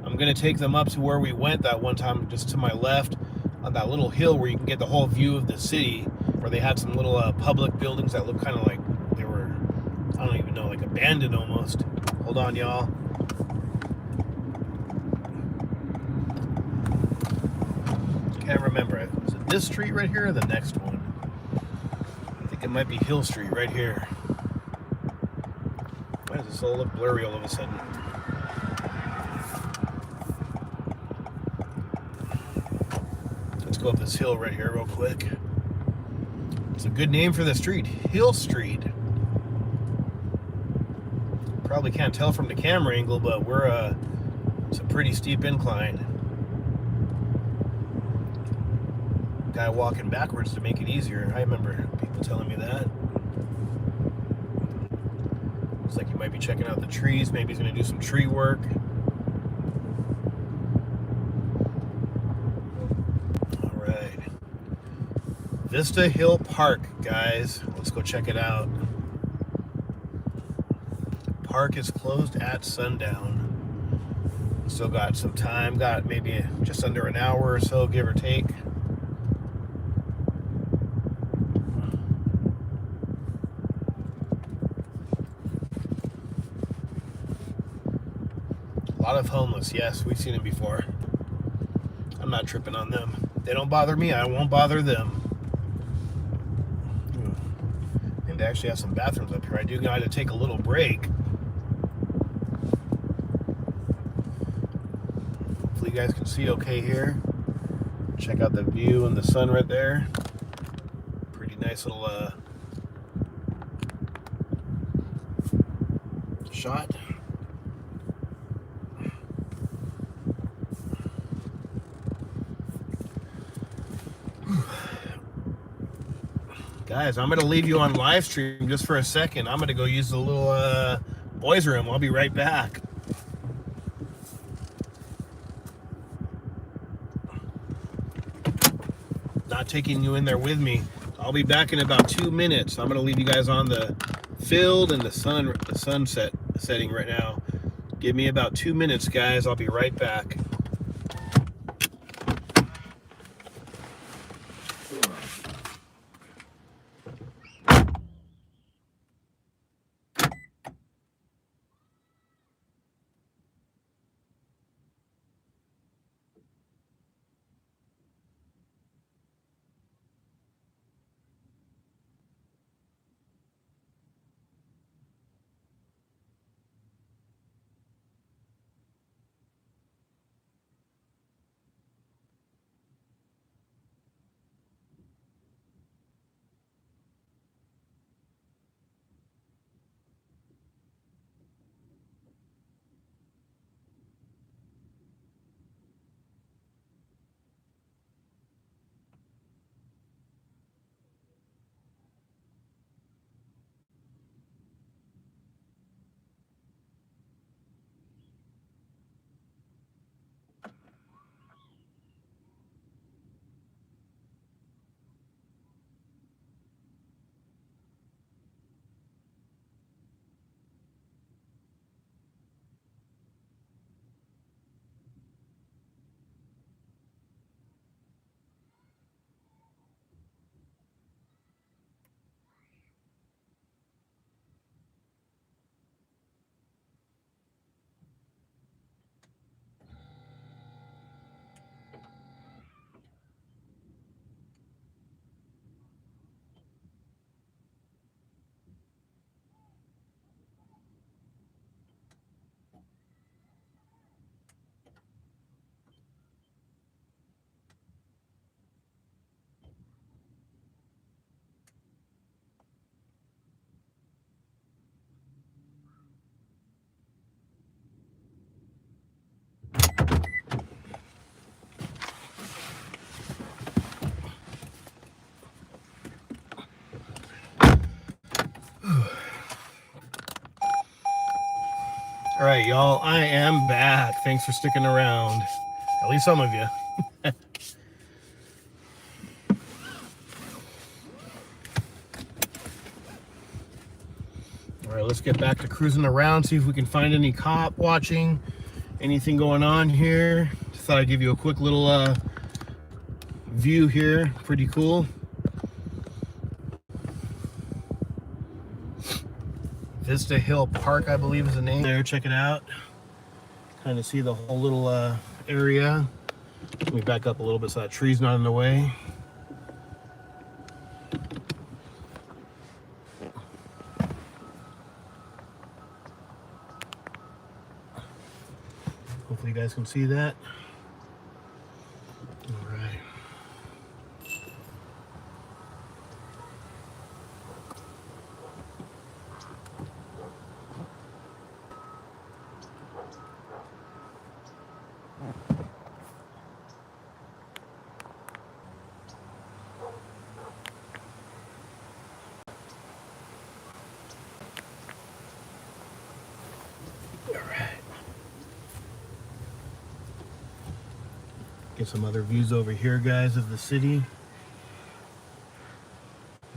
I'm gonna take them up to where we went that one time, just to my left, on that little hill where you can get the whole view of the city, where they had some little public buildings that look kind of like they were, I don't even know, like abandoned almost. Hold on, y'all. Can't remember. Is it this street right here or the next one? I think it might be Hill Street right here. Why does this all look blurry all of a sudden? Let's go up this hill right here real quick. It's a good name for the street, Hill Street. Probably can't tell from the camera angle, but it's a pretty steep incline. Guy walking backwards to make it easier. I remember people telling me that. Looks like he might be checking out the trees. Maybe he's going to do some tree work. All right. Vista Hill Park, guys. Let's go check it out. Park is closed at sundown. Still got some time. Got maybe just under an hour or so, give or take. A lot of homeless, yes, we've seen it before. I'm not tripping on them. They don't bother me, I won't bother them. And they actually have some bathrooms up here. I do gotta take a little break. Hopefully you guys can see okay here. Check out the view and the sun right there. Pretty nice little shot. Guys, I'm gonna leave you on live stream just for a second. I'm gonna go use the little boys' room. I'll be right back. Not taking you in there with me. I'll be back in about 2 minutes. I'm gonna leave you guys on the field and the sunset setting right now. Give me about 2 minutes, guys. I'll be right back. All right, y'all, I am back. Thanks for sticking around. At least some of you. All right, let's get back to cruising around, see if we can find any cop watching, anything going on here. Just thought I'd give you a quick little view here. Pretty cool. Vista Hill Park, I believe is the name there. Check it out. Kind of see the whole little area. Let me back up a little bit so that tree's not in the way. Hopefully you guys can see that. All right. Get some other views over here, guys, of the city. You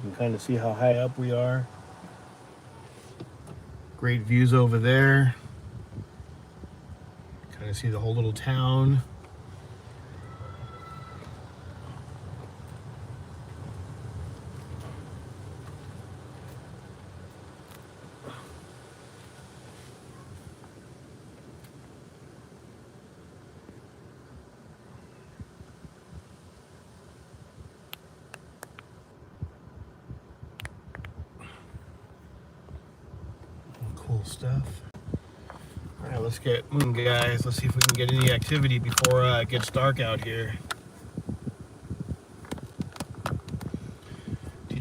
can kind of see how high up we are. Great views over there. Kind of see the whole little town. Cool stuff. All right, let's get moving, guys. Let's see if we can get any activity before it gets dark out here.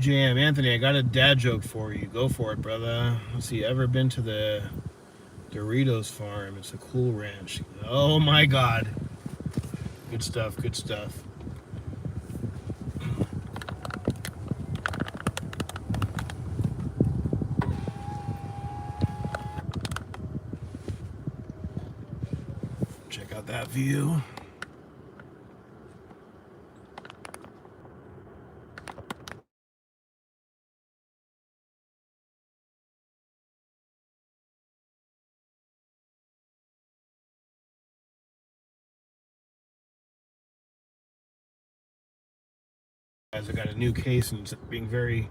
TJM. Anthony, I got a dad joke for you. Go for it, brother. Let's see, ever been to the Doritos farm? It's a cool ranch. Oh my God. Good stuff, good stuff. Check out that view. Guys, I got a new case and it's being very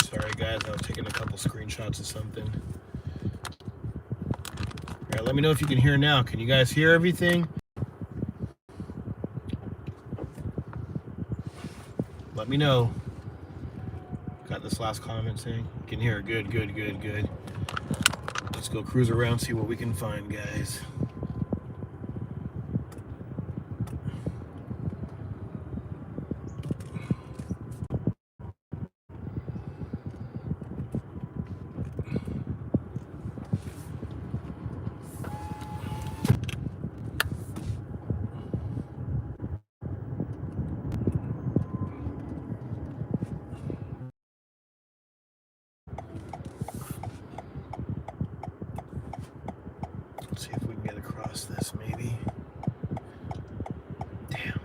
sorry guys, I was taking a couple screenshots of something. Alright, let me know if you can hear now. Can you guys hear everything? Let me know. Got this last comment saying you can hear it. Good, good, good, good. Let's go cruise around, see what we can find, guys. Let's see if we can get across this, maybe. Damn.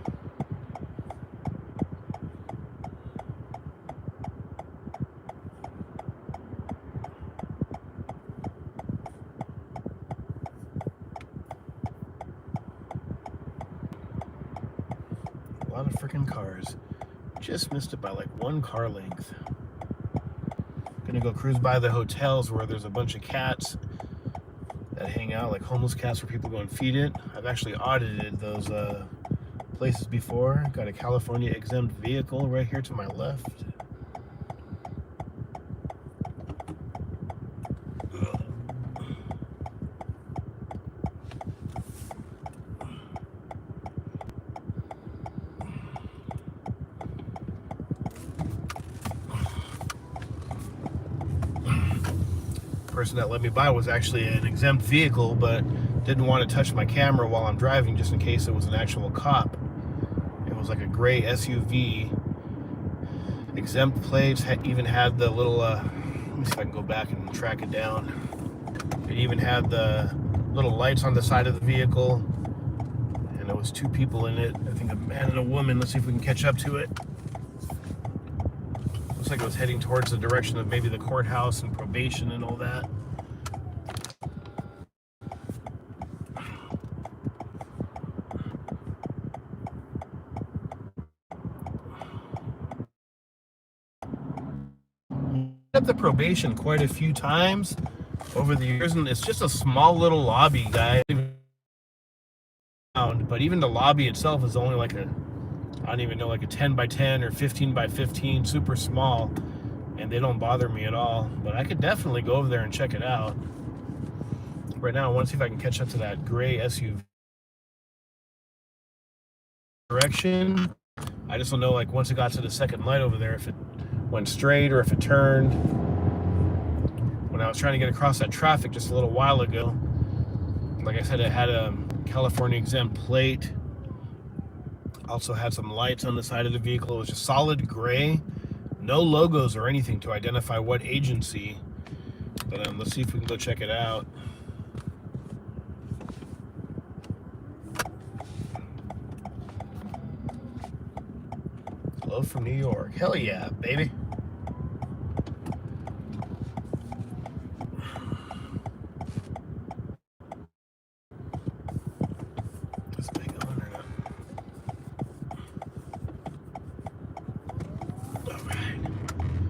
A lot of freaking cars. Just missed it by like one car length. Gonna go cruise by the hotels where there's a bunch of cats that hang out, like homeless cats where people go and feed it. I've actually audited those places before. Got a California exempt vehicle right here to my left. Person that let me buy was actually an exempt vehicle, but didn't want to touch my camera while I'm driving just in case it was an actual cop. It was like a gray SUV, exempt plates, even had the little let me see if I can go back and track it down. It even had the little lights on the side of the vehicle, and there was two people in it, I think a man and a woman. Let's see if we can catch up to it. Looks like it was heading towards the direction of maybe the courthouse and probation and all that. At the probation quite a few times over the years, and it's just a small little lobby, guys. But even the lobby itself is only like a, I don't even know, like a 10 by 10 or 15 by 15, super small, and they don't bother me at all. But I could definitely go over there and check it out. Right now, I want to see if I can catch up to that gray SUV direction. I just don't know, like, once it got to the second light over there, if it went straight or if it turned. When I was trying to get across that traffic just a little while ago, like I said, it had a California exempt plate. Also had some lights on the side of the vehicle. It was just solid gray, no logos or anything to identify what agency. But let's see if we can go check it out. from New York. Hell yeah, baby. This thing on or not? All right.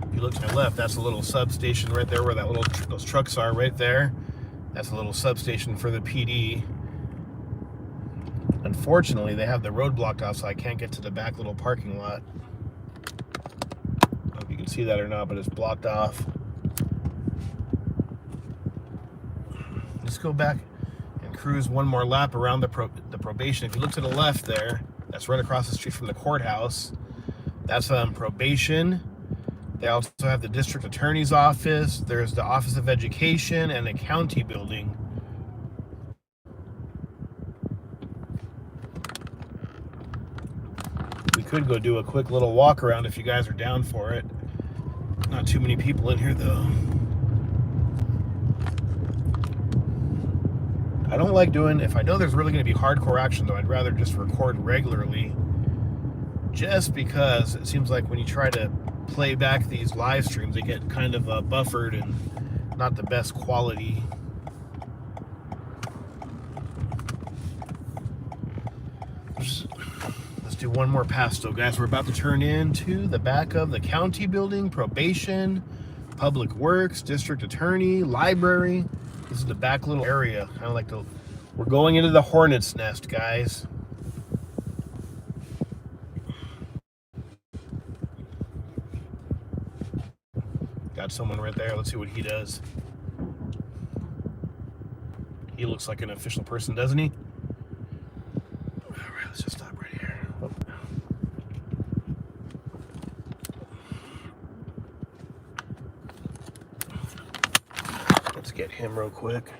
If you look to my left, that's a little substation right there where those trucks are right there. That's a little substation for the PD. Unfortunately, they have the road blocked off, so I can't get to the back little parking lot. I don't know if you can see that or not, but it's blocked off. Let's go back and cruise one more lap around the probation. If you look to the left there, that's right across the street from the courthouse. That's probation. They also have the district attorney's office. There's the Office of Education and the county building. We could go do a quick little walk around if you guys are down for it. Not too many people in here though. I don't like doing, if I know there's really going to be hardcore action though, I'd rather just record regularly. Just because it seems like when you try to play back these live streams, they get kind of buffered and not the best quality. Let's do one more pass though, guys. We're about to turn into the back of the county building, probation, public works, district attorney, library. This is the back little area. Kind of like we're going into the hornet's nest, guys. Got someone right there. Let's see what he does. He looks like an official person, doesn't he? All right, let's just stop right here. Oh. Let's get him real quick.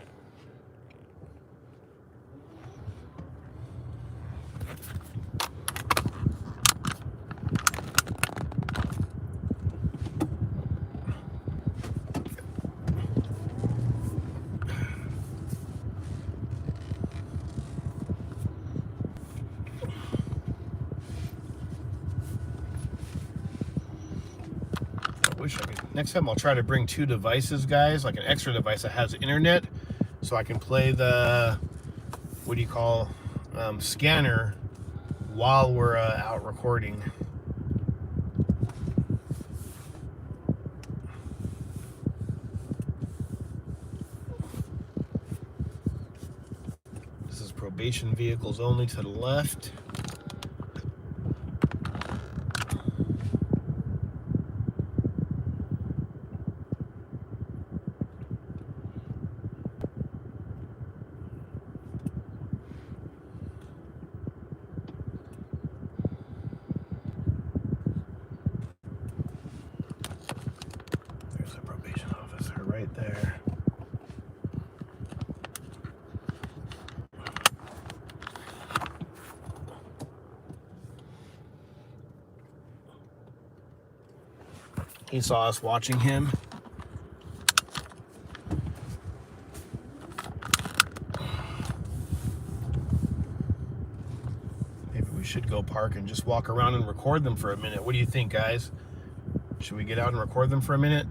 Next time I'll try to bring two devices, guys, like an extra device that has internet, so I can play the, what do you call, scanner while we're out recording. This is probation vehicles only to the left. Right there. He saw us watching him. Maybe we should go park and just walk around and record them for a minute. What do you think, guys? Should we get out and record them for a minute?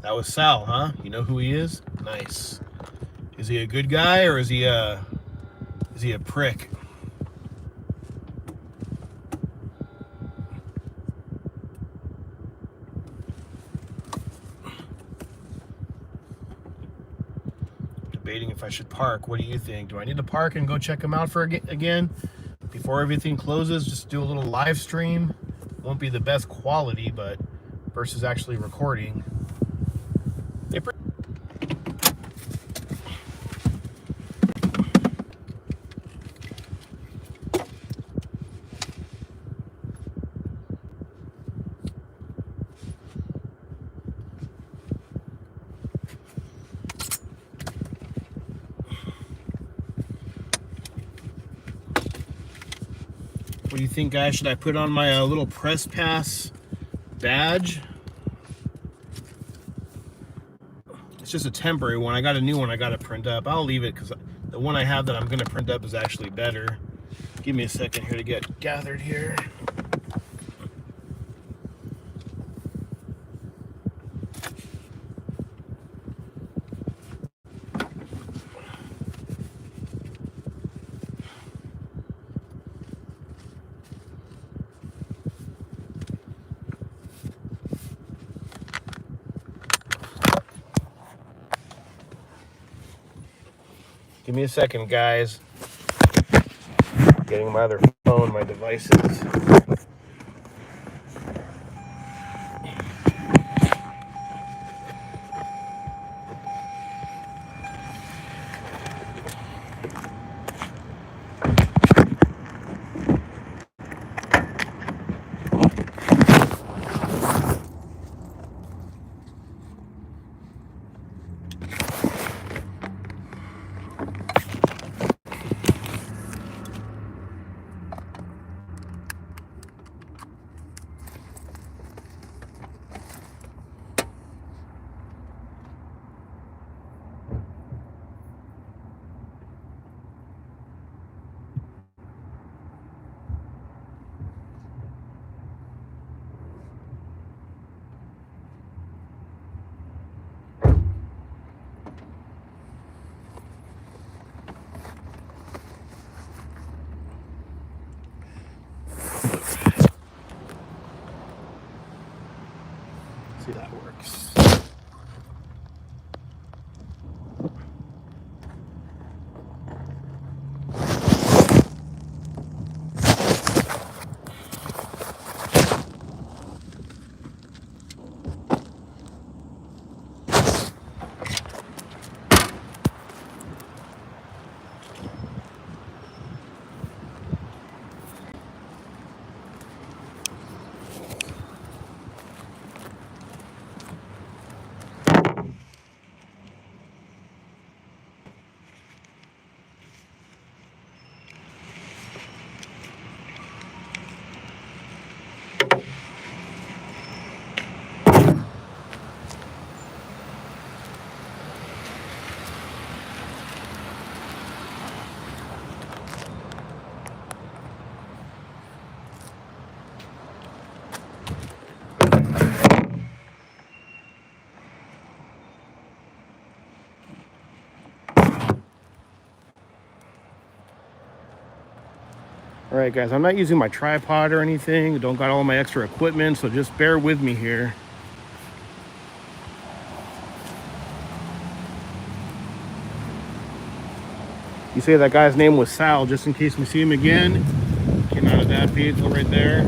That was Sal, huh? You know who he is? Nice. Is he a good guy or is he a prick? Debating if I should park. What do you think? Do I need to park and go check him out for again before everything closes? Just do a little live stream. Won't be the best quality, but versus actually recording. What do you think, guys? Should I put on my little press pass badge? It's just a temporary one. I got a new one I got to print up. I'll leave it because the one I have that I'm going to print up is actually better. Give me a second here to get gathered here. Give me a second, guys. Getting my other phone, my devices. See, that works. All right, guys, I'm not using my tripod or anything. Don't got all my extra equipment, so just bear with me here. You say that guy's name was Sal, just in case we see him again. Came out of that vehicle right there.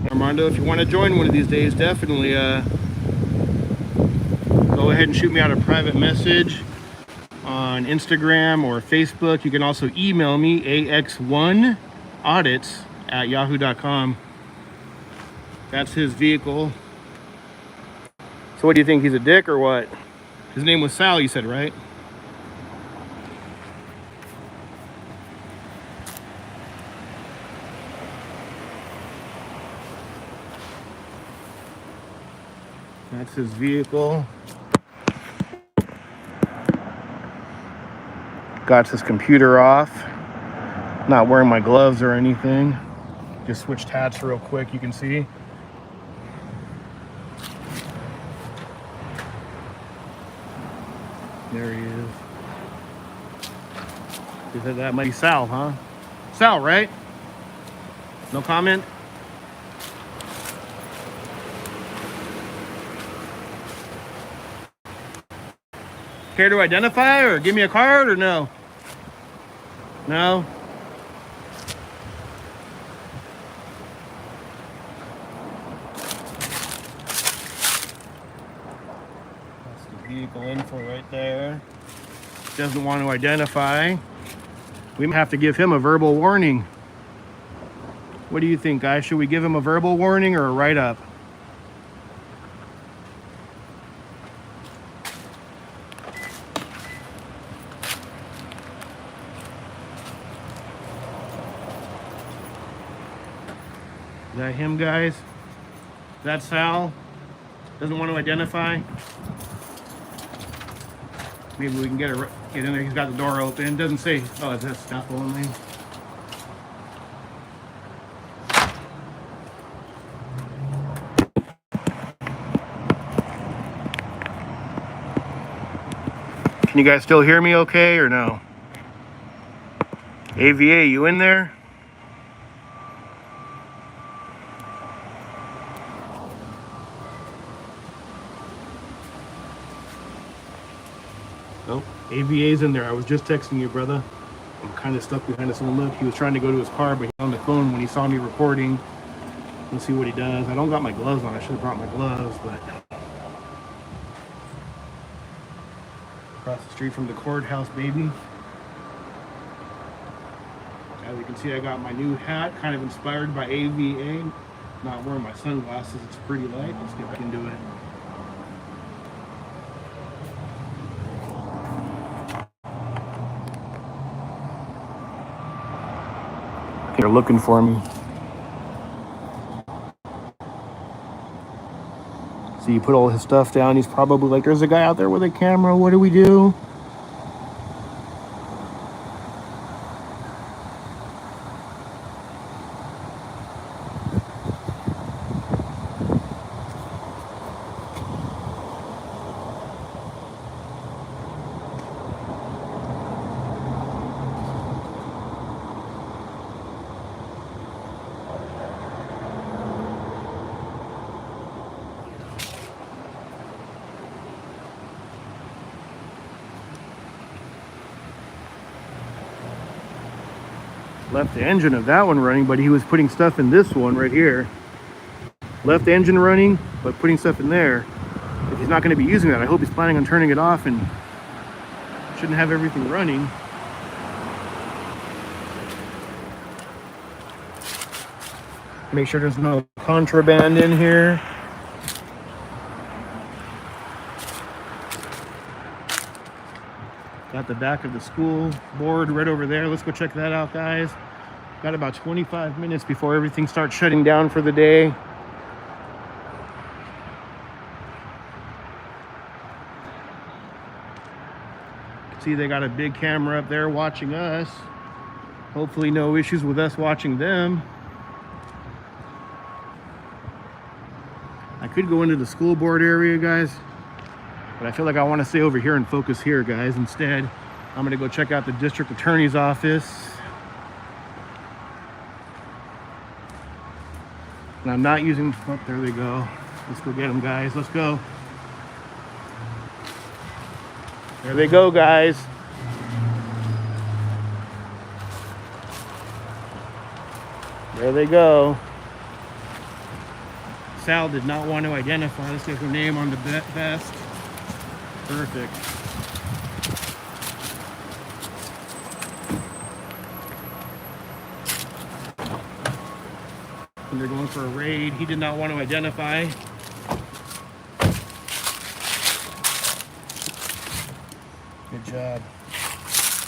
Armando, if you want to join one of these days, definitely go ahead and shoot me out a private message on Instagram or Facebook. You can also email me, ax1audits@yahoo.com. That's his vehicle. So what do you think? He's a dick or what? His name was Sal, you said, right? That's his vehicle. Got his computer off. Not wearing my gloves or anything. Just switched hats real quick, you can see. There he is. You said that might be Sal, huh? Sal, right? No comment? Care to identify or give me a card or no? No? That's the vehicle info right there. Doesn't want to identify. We might have to give him a verbal warning. What do you think, guys? Should we give him a verbal warning or a write-up? that him, guys? That's Sal. Doesn't want to identify. Maybe we can get in there. He's got the door open. Doesn't say. Oh, is that staff only? Can you guys still hear me okay or no? AVA, you in there? Oh, AVA's in there. I was just texting you, brother. I'm kind of stuck behind this little nook. He was trying to go to his car, but he's on the phone when he saw me recording. Let's see what he does. I don't got my gloves on. I should have brought my gloves, but... Across the street from the courthouse, baby. As you can see, I got my new hat, kind of inspired by AVA. Not wearing my sunglasses. It's pretty light. Let's get back into it. They're looking for me. So you put all his stuff down. He's probably like, there's a guy out there with a camera. What do we do? Left the engine of that one running, but he was putting stuff in this one right here. Left the engine running, but putting stuff in there. If he's not going to be using that, I hope he's planning on turning it off and shouldn't have everything running. Make sure there's no contraband in here. Got the back of the school board right over there. Let's go check that out, guys. Got about 25 minutes before everything starts shutting down for the day. See, they got a big camera up there watching us. Hopefully no issues with us watching them. I could go into the school board area, guys, but I feel like I want to stay over here and focus here, guys. Instead, I'm going to go check out the district attorney's office. And I'm not using... Oh, there they go. Let's go get them, guys. Let's go. There they go, guys. There they go. Sal did not want to identify. Let's get her name on the vest. Perfect. And they're going for a raid. He did not want to identify. Good job.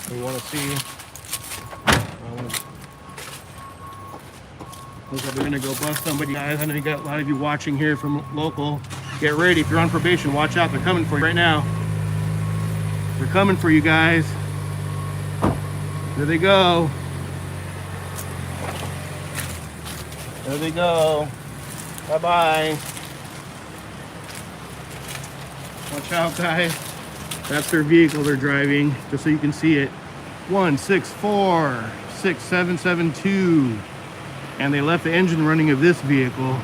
We want to see. Looks like they're gonna go bust somebody, guys. I know you got a lot of you watching here from local. Get ready. If you're on probation, watch out. They're coming for you right now. They're coming for you, guys. There they go. There they go. Bye-bye. Watch out, guys. That's their vehicle they're driving, just so you can see it. 1646772. And they left the engine running of this vehicle.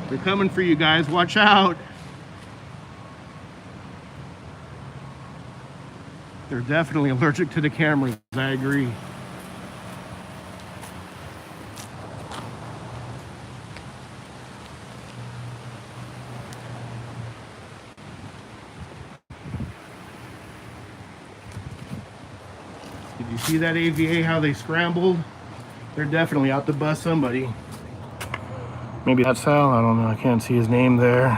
They're coming for you, guys. Watch out. They're definitely allergic to the cameras. I agree. Did you see that AVA, how they scrambled? They're definitely out to bust somebody. Maybe that's Sal, I don't know, I can't see his name there.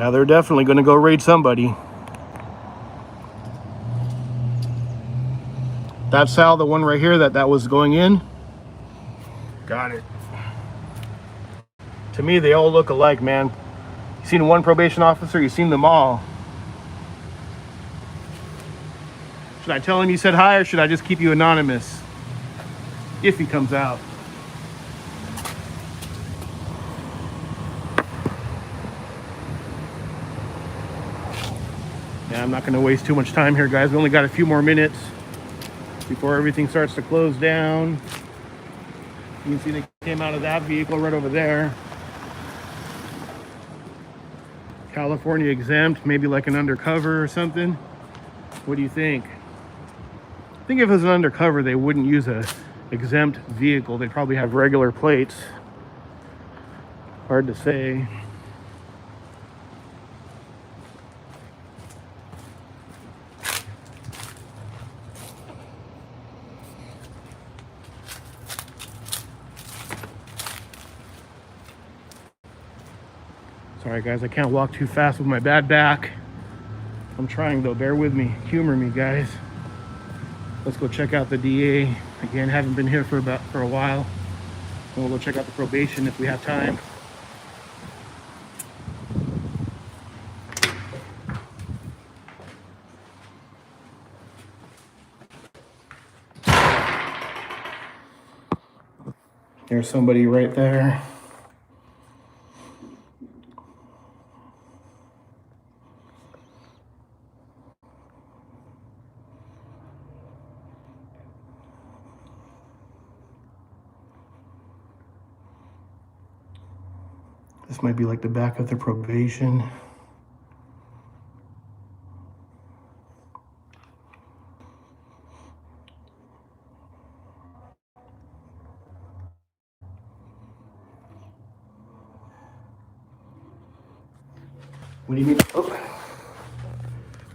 Yeah, they're definitely going to go raid somebody. That's Sal, the one right here that was going in. Got it. To me, they all look alike, man. You seen one probation officer, you seen them all. Should I tell him you said hi, or should I just keep you anonymous? If he comes out. Yeah, I'm not gonna waste too much time here, guys. We only got a few more minutes before everything starts to close down. You can see they came out of that vehicle right over there. California exempt, maybe like an undercover or something. What do you think? I think if it was an undercover, they wouldn't use a exempt vehicle. They'd probably have regular plates. Hard to say. Sorry guys, I can't walk too fast with my bad back. I'm trying though, bear with me. Humor me, guys. Let's go check out the DA. Again, haven't been here for a while. And we'll go check out the probation if we have time. There's somebody right there. This might be like the back of the probation. What do you mean? Oh,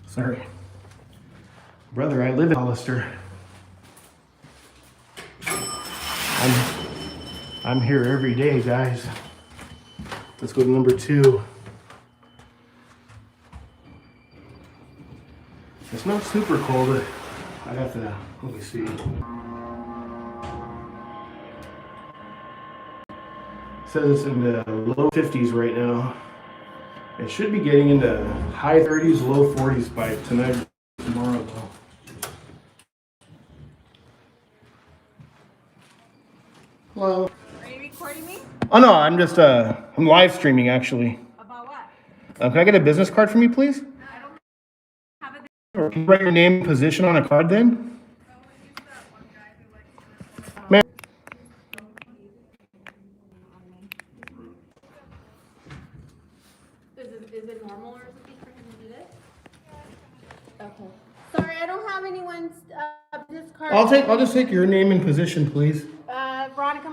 sorry. Brother, I live in Hollister. I'm here every day, guys. Let's go to number 2. It's not super cold. I have to, let me see. It says it's in the low 50s right now. It should be getting into high 30s, low 40s by tonight or tomorrow though. Hello. Are you recording me? Oh no, I'm live streaming actually. About what? Can I get a business card from you, please? I don't have a. Or can you write your name and position on a card then? Ma'am. Is it normal or something for him to do this? Okay. Sorry, I don't have anyone's business card. I'll just take your name and position, please. Veronica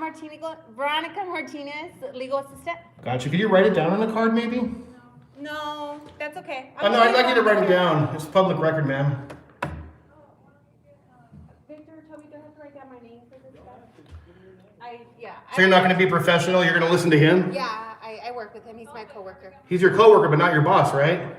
Martinez, legal assistant. Gotcha. Could you write it down on the card, maybe? No, that's okay. Oh, no, I'd like you to write it down. It's public record, ma'am. Victor told me to have to write down my name for this stuff. So you're not going to be professional? You're going to listen to him? Yeah, I work with him. He's my coworker. He's your coworker, but not your boss, right?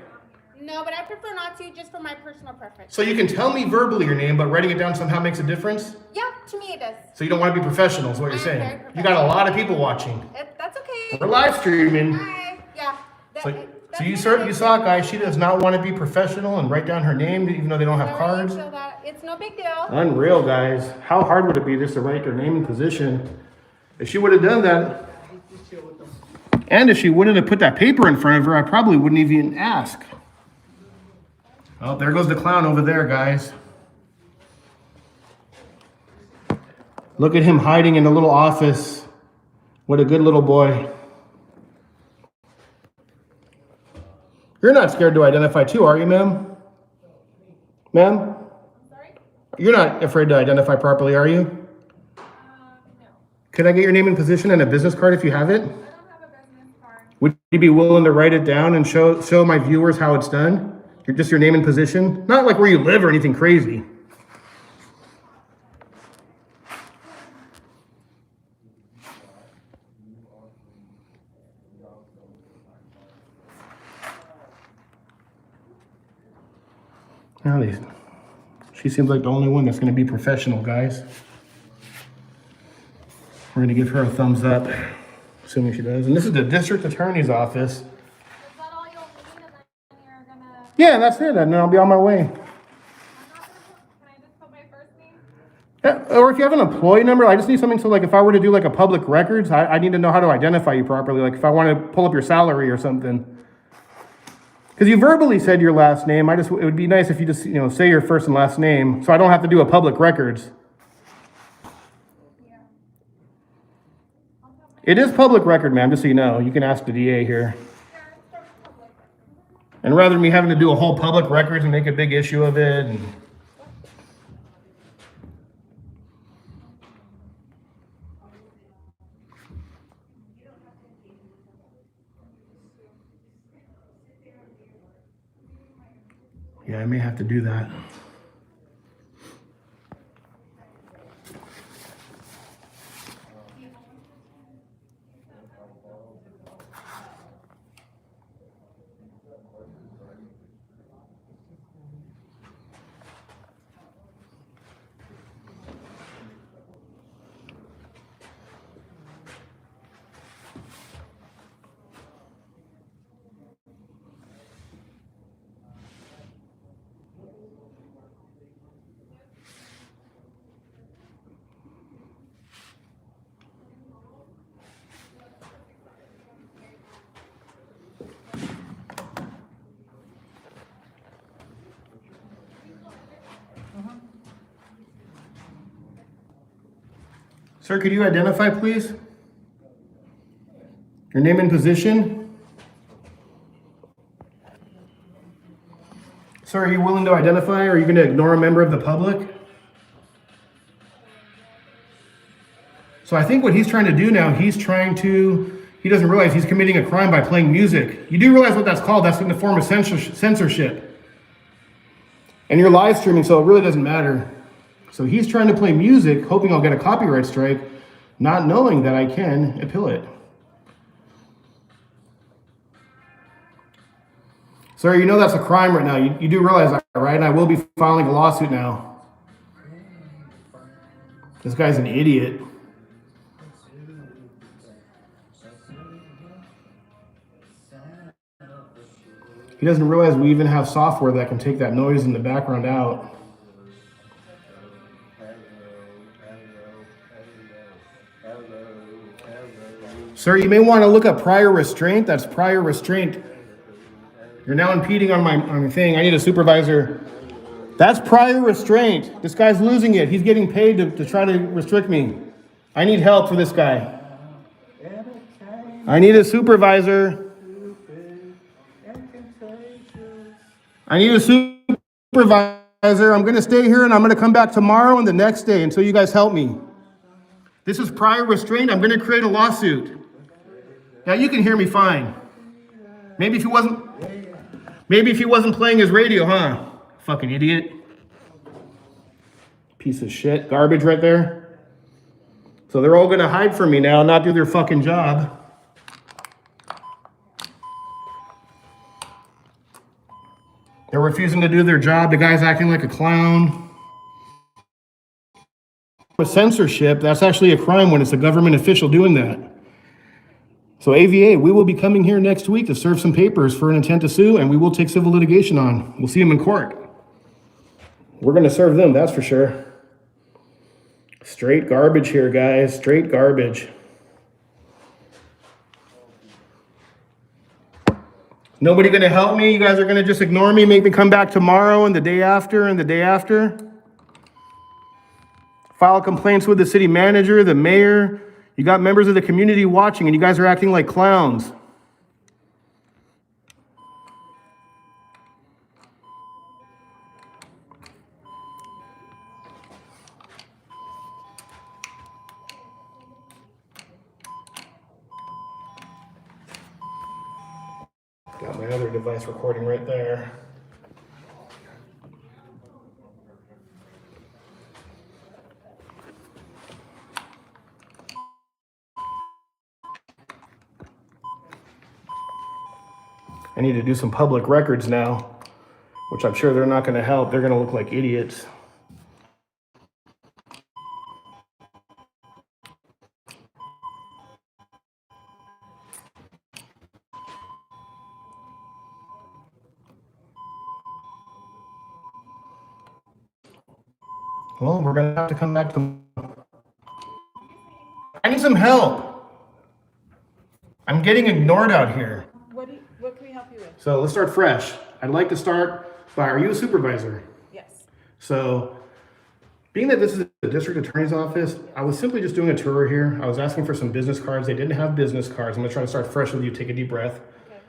No, but I prefer not to, just for my personal preference. So you can tell me verbally your name, but writing it down somehow makes a difference? Yeah, to me it does. So you don't want to be professional, is what you're I'm very saying. You got a lot of people watching. That's okay. We're live streaming. Hi. Yeah. So you saw a guy, she does not want to be professional and write down her name, even though they don't have cards. It's no big deal. Unreal, guys. How hard would it be just to write their name and position? If she would have done that, and if she wouldn't have put that paper in front of her, I probably wouldn't even ask. Oh, there goes the clown over there, guys. Look at him hiding in the little office. What a good little boy. You're not scared to identify too, are you, ma'am? Ma'am? Sorry? You're not afraid to identify properly, are you? No. Could I get your name and position and a business card if you have it? I don't have a business card. Would you be willing to write it down and show my viewers how it's done? Just your name and position? Not like where you live or anything crazy. She seems like the only one that's going to be professional, guys. We're going to give her a thumbs up, assuming she does. And this is the district attorney's office. Is that all you'll need, and then you're gonna? Yeah, that's it. And then I'll be on my way. I'm not gonna can I just put my first name? Yeah, or if you have an employee number, I just need something so like if I were to do like a public records, I need to know how to identify you properly. Like if I want to pull up your salary or something. Because you verbally said your last name. It would be nice if you just, say your first and last name so I don't have to do a public records. Yeah. It is public record, ma'am, just so you know. You can ask the DA here. And rather than me having to do a whole public records and make a big issue of it. Yeah, I may have to do that. Sir, could you identify, please? Your name and position? Sir, are you willing to identify, or are you going to ignore a member of the public? So I think what he's trying to do now, he doesn't realize he's committing a crime by playing music. You do realize what that's called. That's in the form of censorship. And you're live streaming, so it really doesn't matter. So he's trying to play music, hoping I'll get a copyright strike, not knowing that I can appeal it. Sir, you know that's a crime right now. You do realize that, right? And I will be filing a lawsuit now. This guy's an idiot. He doesn't realize we even have software that can take that noise in the background out. Sir, you may want to look up prior restraint. That's prior restraint. You're now impeding on my thing. I need a supervisor. That's prior restraint. This guy's losing it. He's getting paid to try to restrict me. I need help for this guy. I need a supervisor. I need a supervisor. I'm going to stay here and I'm going to come back tomorrow and the next day until you guys help me. This is prior restraint. I'm going to create a lawsuit. Now you can hear me fine. Maybe if he wasn't playing his radio, huh? Fucking idiot. Piece of shit. Garbage right there. So they're all gonna hide from me now and not do their fucking job. They're refusing to do their job. The guy's acting like a clown. With censorship, that's actually a crime when it's a government official doing that. So AVA, we will be coming here next week to serve some papers for an intent to sue, and we will take civil litigation on. We'll see them in court. We're going to serve them, that's for sure. Straight garbage here, guys. Straight garbage. Nobody going to help me? You guys are going to just ignore me, make me come back tomorrow and the day after and the day after? File complaints with the city manager, the mayor. You got members of the community watching and you guys are acting like clowns. Got my other device recording right there. I need to do some public records now, which I'm sure they're not going to help. They're going to look like idiots. Well, we're going to have to come back to... I need some help. I'm getting ignored out here. What can we help you with? So let's start fresh. I'd like to start by, are you a supervisor? Yes. So, being that this is the district attorney's office, I was simply just doing a tour here. I was asking for some business cards. They didn't have business cards. I'm gonna try to start fresh with you. Take a deep breath. Okay.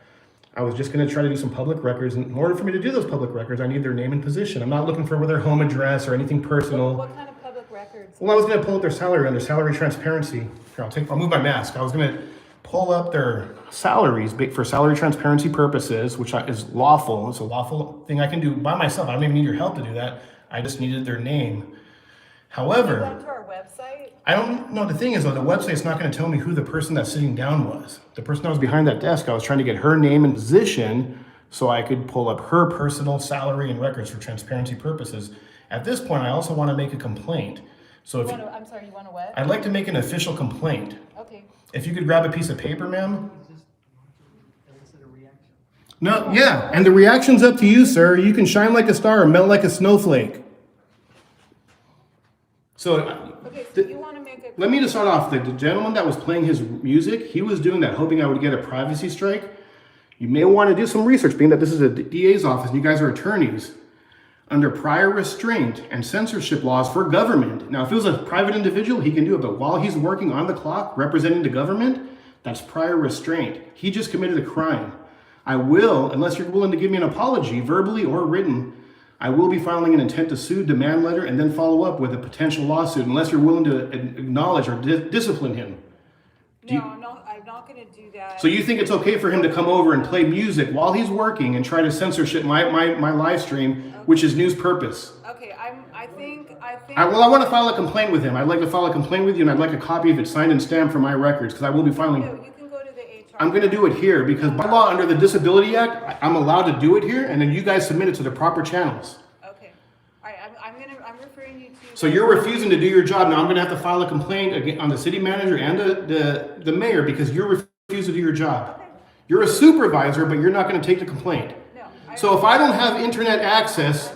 I was just gonna try to do some public records. And in order for me to do those public records, I need their name and position. I'm not looking for their home address or anything personal. What kind of public records? Well, I was gonna pull up their salary under salary transparency. Here, I'll move my mask. I was gonna pull up their salaries for salary transparency purposes, which is lawful. It's a lawful thing I can do by myself. I don't even need your help to do that. I just needed their name. However, You went to our website? I don't know. The thing is, though, the website's not going to tell me who the person that's sitting down was. The person that was behind that desk, I was trying to get her name and position so I could pull up her personal salary and records for transparency purposes. At this point, I also want to make a complaint. So if I'm sorry, you want to what? I'd like to make an official complaint. Okay. If you could grab a piece of paper, ma'am. No, yeah, and the reaction's up to you, sir. You can shine like a star or melt like a snowflake. So, Okay, so you want to make a... let me just start off. The gentleman that was playing his music, he was doing that hoping I would get a privacy strike. You may want to do some research, being that this is a DA's office and you guys are attorneys. Under prior restraint and censorship laws for government. Now, if it was a private individual, he can do it, but while he's working on the clock representing the government, that's prior restraint. He just committed a crime. I will, unless you're willing to give me an apology, verbally or written, I will be filing an intent to sue demand letter and then follow up with a potential lawsuit unless you're willing to acknowledge or discipline him. No, I'm not going to do that. So you think it's okay for him to come over and play music while he's working and try to censorship my live stream, which is news purpose? Okay, I think... I want to file a complaint with him. I'd like to file a complaint with you, and I'd like a copy of it signed and stamped for my records, because I will be filing... No, you can go to the HR... I'm going to do it here, because by law, under the Disability Act, I'm allowed to do it here, and then you guys submit it to the proper channels. Okay. All right, I'm referring you to... So you're refusing to do your job. Now I'm going to have to file a complaint on the city manager and the mayor, because you're refusing to do your job. Okay. You're a supervisor, but you're not going to take the complaint. No. So if I don't have internet access,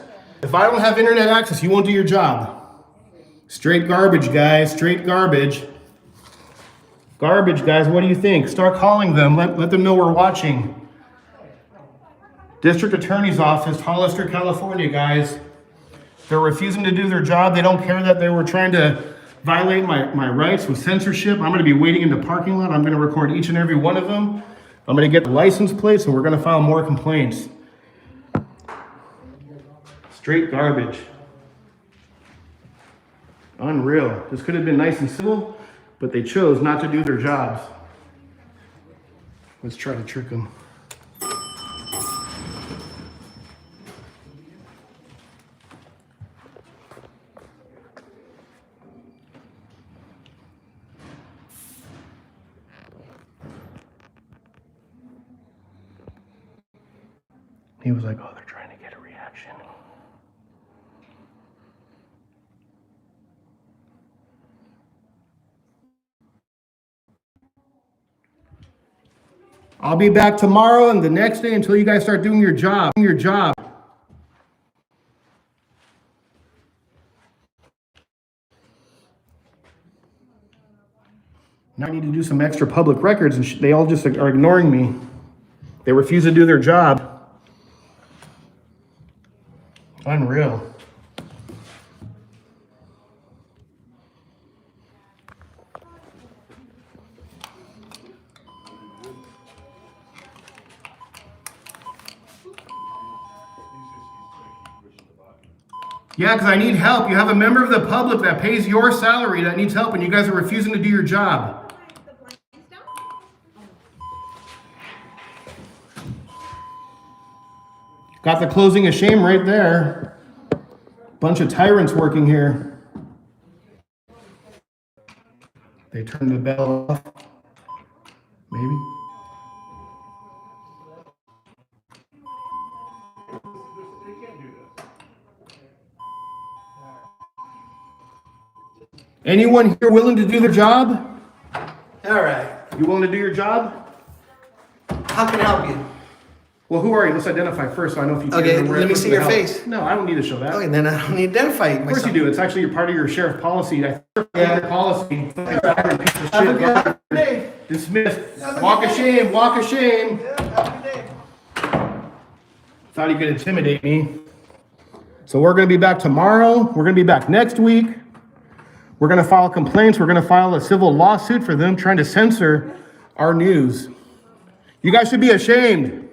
you won't do your job. Straight garbage, guys. Straight garbage. Garbage, guys. What do you think? Start calling them. Let them know we're watching. District Attorney's Office, Hollister, California, guys. They're refusing to do their job. They don't care that they were trying to violate my rights with censorship. I'm going to be waiting in the parking lot. I'm going to record each and every one of them. I'm going to get the license plates, and we're going to file more complaints. Straight garbage. Unreal. This could have been nice and civil, but they chose not to do their jobs. Let's try to trick them. He was like, oh, they're trying to get a reaction. I'll be back tomorrow and the next day until you guys start doing your job. Now I need to do some extra public records, and they all just are ignoring me. They refuse to do their job. Unreal. Yeah, because I need help. You have a member of the public that pays your salary that needs help, and you guys are refusing to do your job. Got the closing of shame right there. Bunch of tyrants working here. They turned the bell off. Maybe. Anyone here willing to do the job? All right. You willing to do your job? How can I help you? Well, who are you? Let's identify first so I know if you Okay, can. let me see your face. No, I don't need to show that. Okay, then I don't need to identify Of course you do. It's actually part of your sheriff policy. I think your policy. Piece of Have a shit. good day. Dismissed. Have a Walk good of day. shame. Walk of shame. Yeah, have a good day. Thought he could intimidate me. So we're going to be back tomorrow. We're going to be back next week. We're going to file complaints. We're going to file a civil lawsuit for them trying to censor our news. You guys should be ashamed.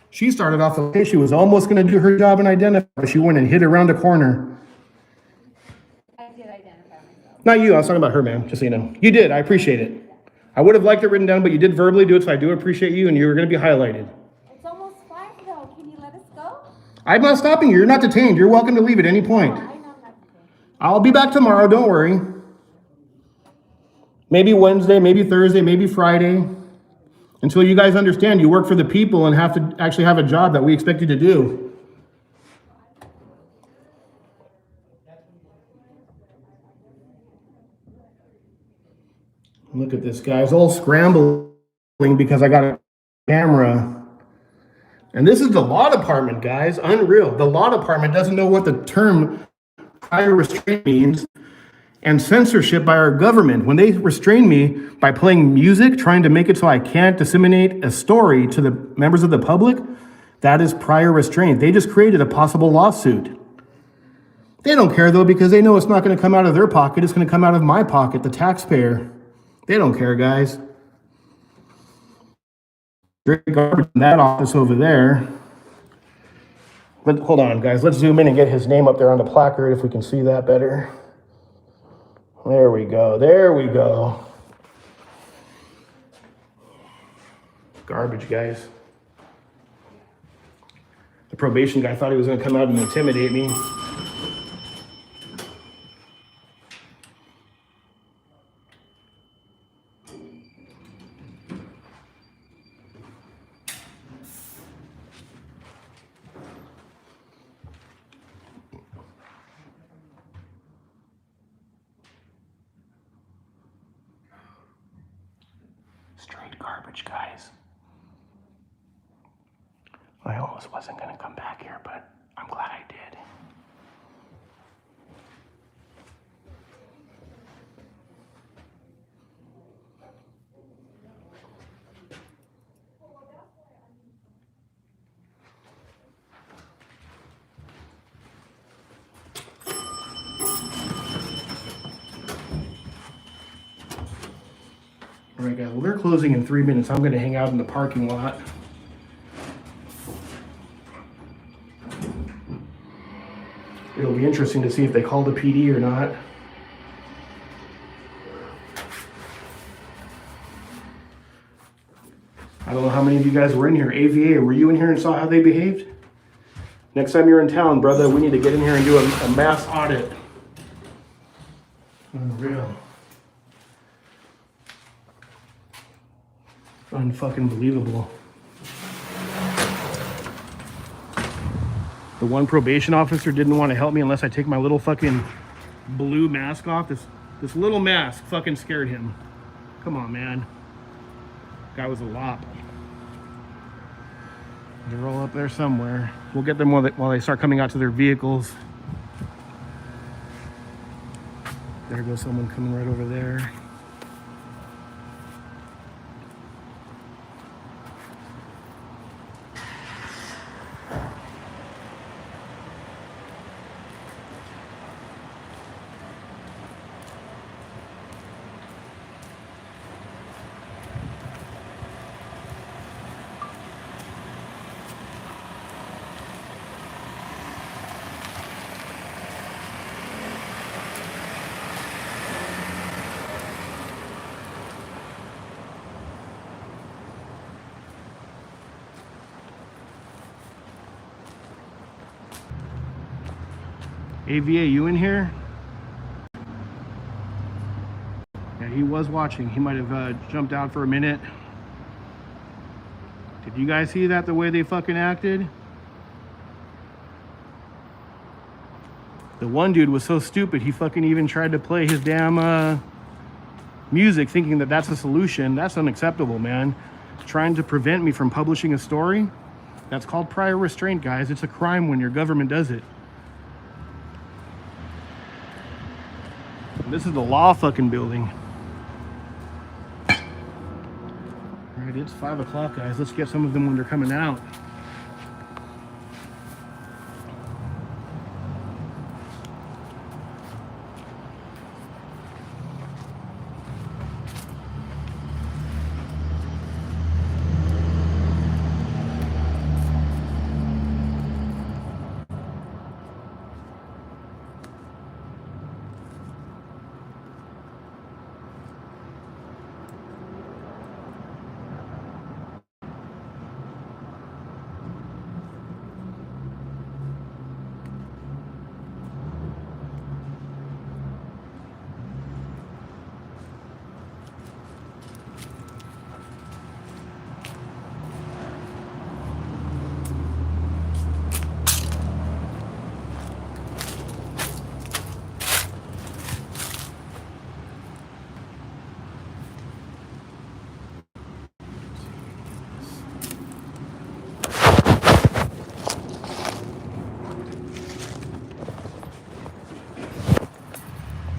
She started off the way. She was almost going to do her job and identify, but she went and hid around a corner. I did identify myself. Not you. I was talking about her, man. Just so you know. You did. I appreciate it. I would have liked it written down, but you did verbally do it, so I do appreciate you, and you were going to be highlighted. It's almost 5 though. Can you let us go? I'm not stopping you. You're not detained. You're welcome to leave at any point. I know I'm not detained. I'll be back tomorrow. Don't worry. Maybe Wednesday, maybe Thursday, maybe Friday. Until you guys understand you work for the people and have to actually have a job that we expect you to do. Look at this, guys. All scrambling because I got a camera. And this is the law department, guys. Unreal. The law department doesn't know what the term prior restraint means. And censorship by our government. When they restrain me by playing music, trying to make it so I can't disseminate a story to the members of the public, that is prior restraint. They just created a possible lawsuit. They don't care though, because they know it's not going to come out of their pocket. It's going to come out of my pocket, the taxpayer. They don't care, guys. Great garbage in that office over there. But hold on, guys. Let's zoom in and get his name up there on the placard if we can see that better. There we go. There we go. Garbage, guys. The probation guy thought he was going to come out and intimidate me. Straight garbage, guys. I almost wasn't going to come back here, but I'm glad I did. All right, guys. Well, they're closing in 3 minutes. I'm going to hang out in the parking lot. It'll be interesting to see if they call the PD or not. I don't know how many of you guys were in here. AVA, were you in here and saw how they behaved? Next time you're in town, brother, we need to get in here and do a mass audit. Unreal. Unfucking believable. The one probation officer didn't want to help me unless I take my little fucking blue mask off. This little mask fucking scared him. Come on, man. Guy was a lop. They're all up there somewhere. We'll get them while they start coming out to their vehicles. There goes someone coming right over there. AVA, you in here? Yeah, he was watching. He might have jumped out for a minute. Did you guys see that, the way they fucking acted? The one dude was so stupid, he fucking even tried to play his damn music thinking that that's a solution. That's unacceptable, man. Trying to prevent me from publishing a story? That's called prior restraint, guys. It's a crime when your government does it. And this is the law fucking building. All right, it's 5 o'clock, guys. Let's get some of them when they're coming out.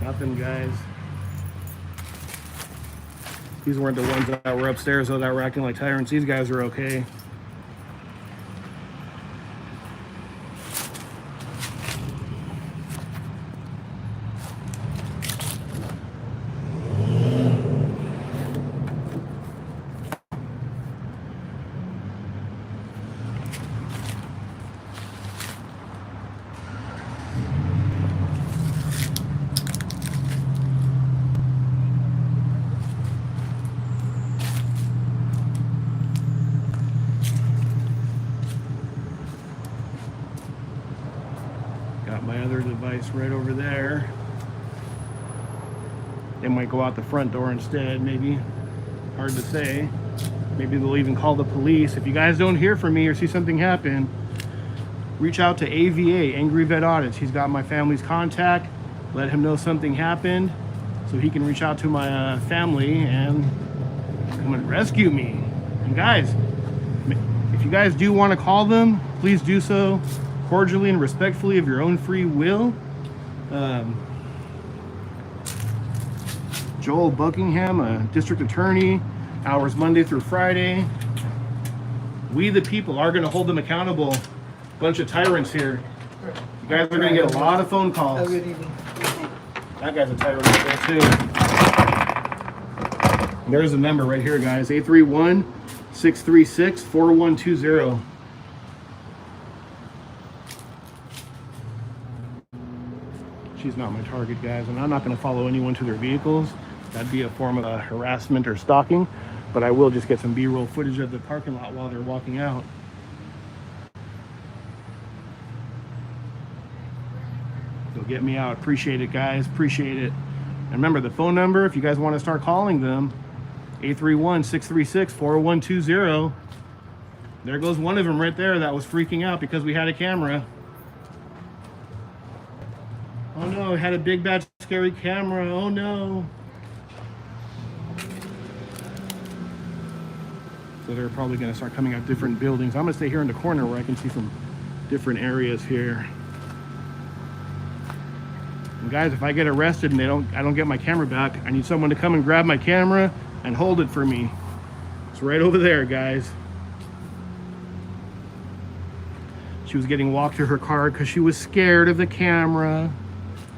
Nothing, guys. These weren't the ones that were upstairs though that were acting like tyrants. These guys are okay. Got my other device right over there. They might go out the front door instead, maybe. Hard to say. Maybe they'll even call the police. If you guys don't hear from me or see something happen, reach out to AVA, Angry Vet Audits. He's got my family's contact. Let him know something happened so he can reach out to my family and come and rescue me. And guys, if you guys do want to call them, please do so cordially and respectfully of your own free will. Joel Buckingham, a district attorney, hours Monday through Friday. We the people are going to hold them accountable. Bunch of tyrants here. You guys are going to get a lot of phone calls. Have a good evening. That guy's a tyrant right there too. There's the number right here, guys. 831-636-4120. She's not my target, guys, and I'm not going to follow anyone to their vehicles. That'd be a form of harassment or stalking, but I will just get some B-roll footage of the parking lot while they're walking out. So get me out. Appreciate it, guys. Appreciate it. And remember the phone number, if you guys want to start calling them, 831-636-4120. There goes one of them right there that was freaking out because we had a camera. Oh no, it had a big, bad, scary camera. Oh no. So they're probably going to start coming out different buildings. I'm going to stay here in the corner where I can see some different areas here. And guys, if I get arrested and I don't get my camera back, I need someone to come and grab my camera and hold it for me. It's right over there, guys. She was getting walked to her car because she was scared of the camera.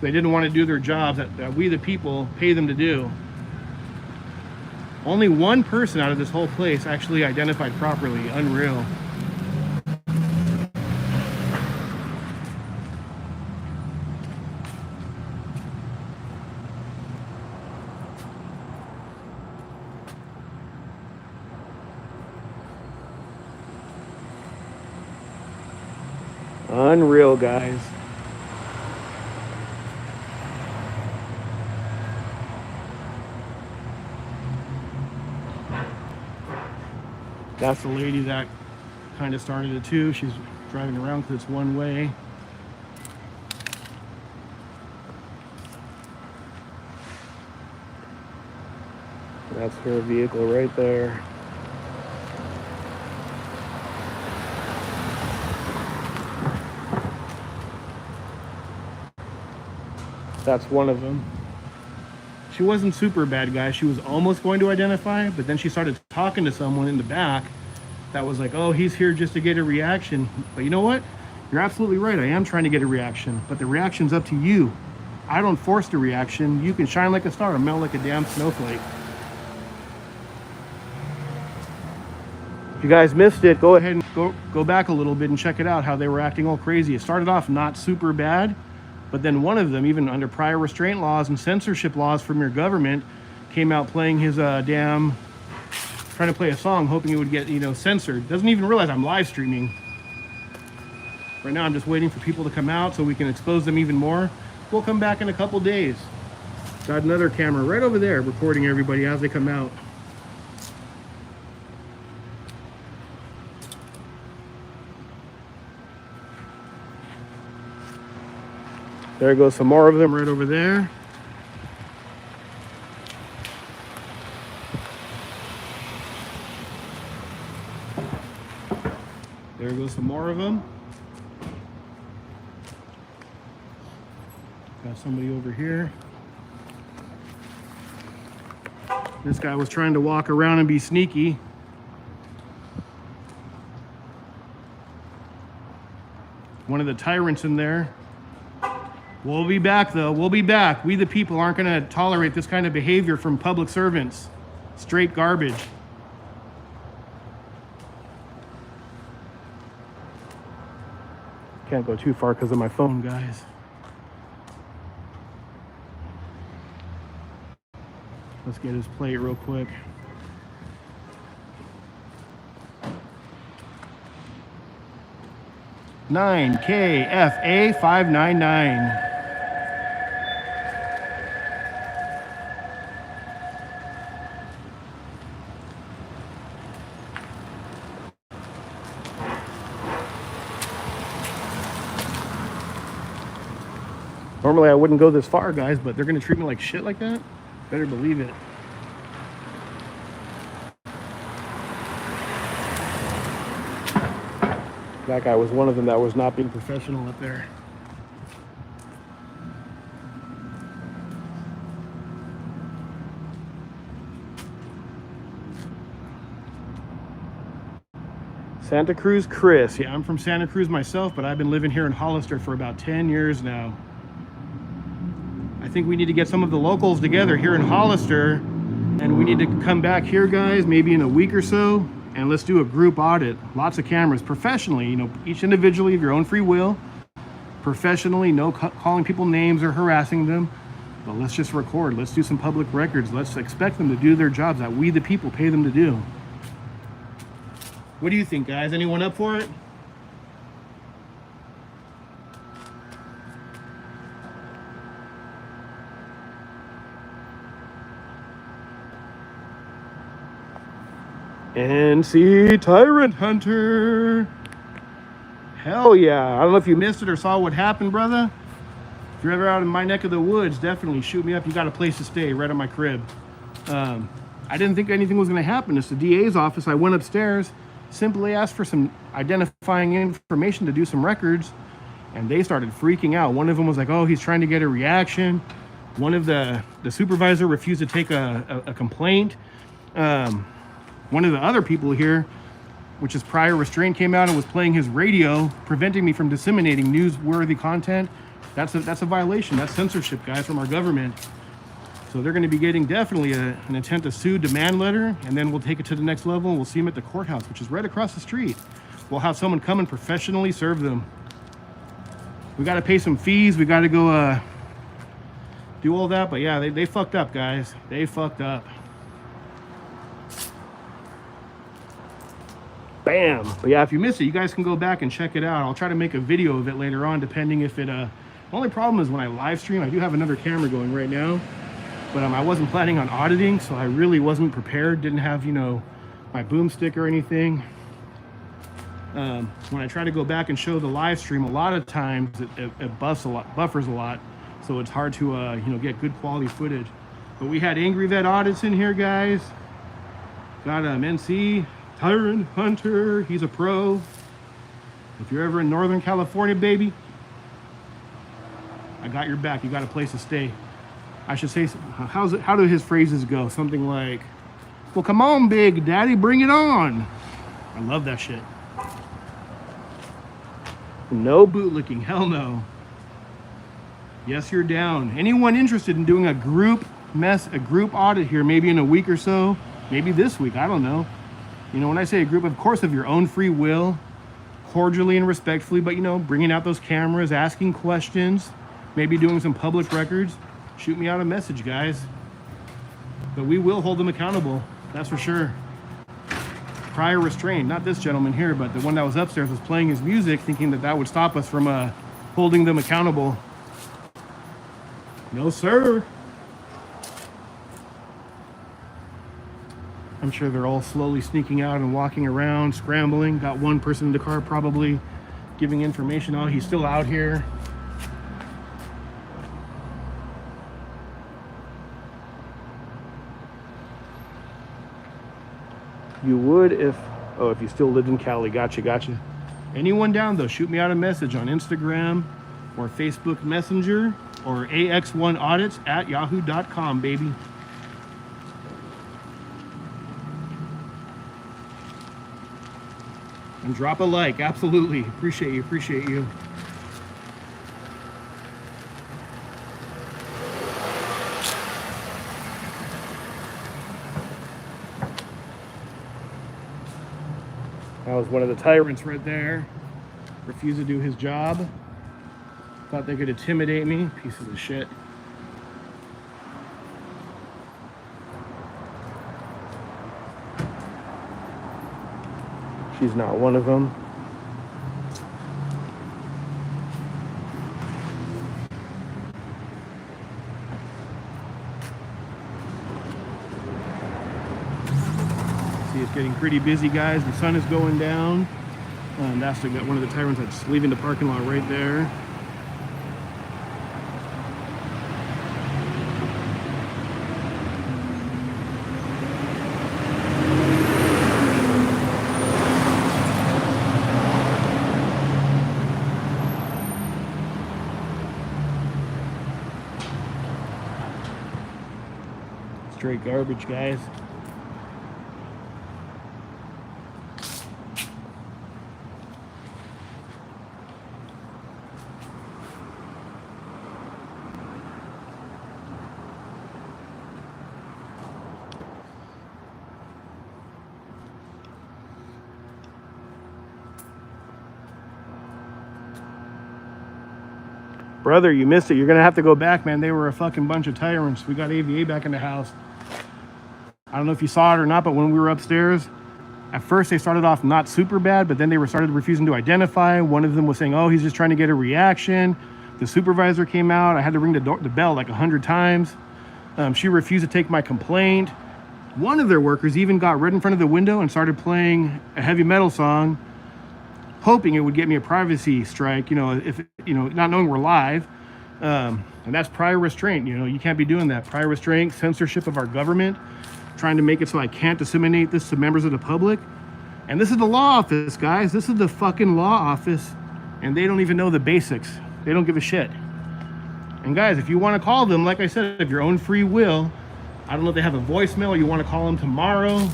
They didn't want to do their jobs that we the people pay them to do. Only one person out of this whole place actually identified properly. Unreal. Unreal, guys. That's the lady that kind of started it too. She's driving around because it's one way. That's her vehicle right there. That's one of them. She wasn't super bad, guys. She was almost going to identify, but then she started talking to someone in the back that was like, oh, he's here just to get a reaction. But you know what? You're absolutely right. I am trying to get a reaction, but the reaction's up to you. I don't force the reaction. You can shine like a star and melt like a damn snowflake. If you guys missed it, go ahead and go back a little bit and check it out, how they were acting all crazy. It started off not super bad, but then one of them, even under prior restraint laws and censorship laws from your government, came out playing his trying to play a song, hoping it would get, censored. Doesn't even realize I'm live streaming. Right now, I'm just waiting for people to come out so we can expose them even more. We'll come back in a couple days. Got another camera right over there recording everybody as they come out. There goes some more of them right over there. There goes some more of them. Got somebody over here. This guy was trying to walk around and be sneaky. One of the tyrants in there. We'll be back, though. We'll be back. We, the people, aren't going to tolerate this kind of behavior from public servants. Straight garbage. Can't go too far because of my phone, guys. Let's get his plate real quick. (9KFA 599). Normally I wouldn't go this far, guys, but they're gonna treat me like shit like that? Better believe it. That guy was one of them that was not being professional up there. Santa Cruz Chris. Yeah, I'm from Santa Cruz myself, but I've been living here in Hollister for about 10 years now. I think we need to get some of the locals together here in Hollister, and we need to come back here, guys, maybe in a week or so, and let's do a group audit. Lots of cameras, professionally, each individually of your own free will, professionally, no calling people names or harassing them, but let's just record. Let's do some public records. Let's expect them to do their jobs that we, the people, pay them to do. What do you think, guys? Anyone up for it? NC Tyrant Hunter. Hell yeah. I don't know if you missed it or saw what happened, brother. If you're ever out in my neck of the woods, definitely shoot me up. You got a place to stay right at my crib. I didn't think anything was going to happen. It's the DA's office. I went upstairs, simply asked for some identifying information to do some records, and they started freaking out. One of them was like, oh, he's trying to get a reaction. One of the supervisor refused to take a complaint. One of the other people here, which is prior restraint, came out and was playing his radio, preventing me from disseminating newsworthy content. That's a violation. That's censorship, guys, from our government. So they're going to be getting definitely an intent to sue demand letter, and then we'll take it to the next level, and we'll see them at the courthouse, which is right across the street. We'll have someone come and professionally serve them. We got to pay some fees. We got to go do all that. But yeah, they fucked up, guys. They fucked up. Bam. But yeah, if you missed it, you guys can go back and check it out. I'll try to make a video of it later on, depending if it the only problem is when I live stream, I do have another camera going right now, but I wasn't planning on auditing, so I really wasn't prepared. Didn't have my boomstick or anything. When I try to go back and show the live stream, a lot of times it buffers a lot, so it's hard to get good quality footage. But we had Angry Vet Audits in here, guys. Got NC, Tyrant Hunter, he's a pro. If you're ever in Northern California, baby, I got your back. You got a place to stay. I should say, how do his phrases go? Something like, well, come on, Big Daddy, bring it on. I love that shit. No bootlicking, hell no. Yes, you're down. Anyone interested in doing a group audit here, maybe in a week or so, maybe this week, I don't know. You know, when I say a group, of course, of your own free will, cordially and respectfully, but you know, bringing out those cameras, asking questions, maybe doing some public records, shoot me out a message, guys. But we will hold them accountable, that's for sure. Prior restraint, not this gentleman here, but the one that was upstairs was playing his music, thinking that would stop us from holding them accountable. No, sir. I'm sure they're all slowly sneaking out and walking around, scrambling. Got one person in the car probably giving information out. He's still out here. You would if you still lived in Cali. Gotcha. Anyone down though, shoot me out a message on Instagram or Facebook Messenger or ax1audits@yahoo.com, baby. And drop a like, absolutely. Appreciate you. That was one of the tyrants right there. Refused to do his job. Thought they could intimidate me. Pieces of shit. She's not one of them. See, it's getting pretty busy, guys. The sun is going down. That's one of the tyrants that's leaving the parking lot right there. Straight garbage, guys. Brother, you missed it. You're gonna have to go back, man. They were a fucking bunch of tyrants. We got AVA back in the house. I don't know if you saw it or not, but when we were upstairs, at first they started off not super bad, but then they started refusing to identify. One of them was saying, oh, he's just trying to get a reaction. The supervisor came out. I had to ring the bell like 100 times. She refused to take my complaint. One of their workers even got right in front of the window and started playing a heavy metal song, hoping it would get me a privacy strike, not knowing we're live. And that's prior restraint. You can't be doing that. Prior restraint, censorship of our government, trying to make it so I can't disseminate this to members of the public. And this is the law office, guys. This is the fucking law office. And they don't even know the basics. They don't give a shit. And guys, if you want to call them, like I said, of your own free will, I don't know if they have a voicemail or you want to call them tomorrow.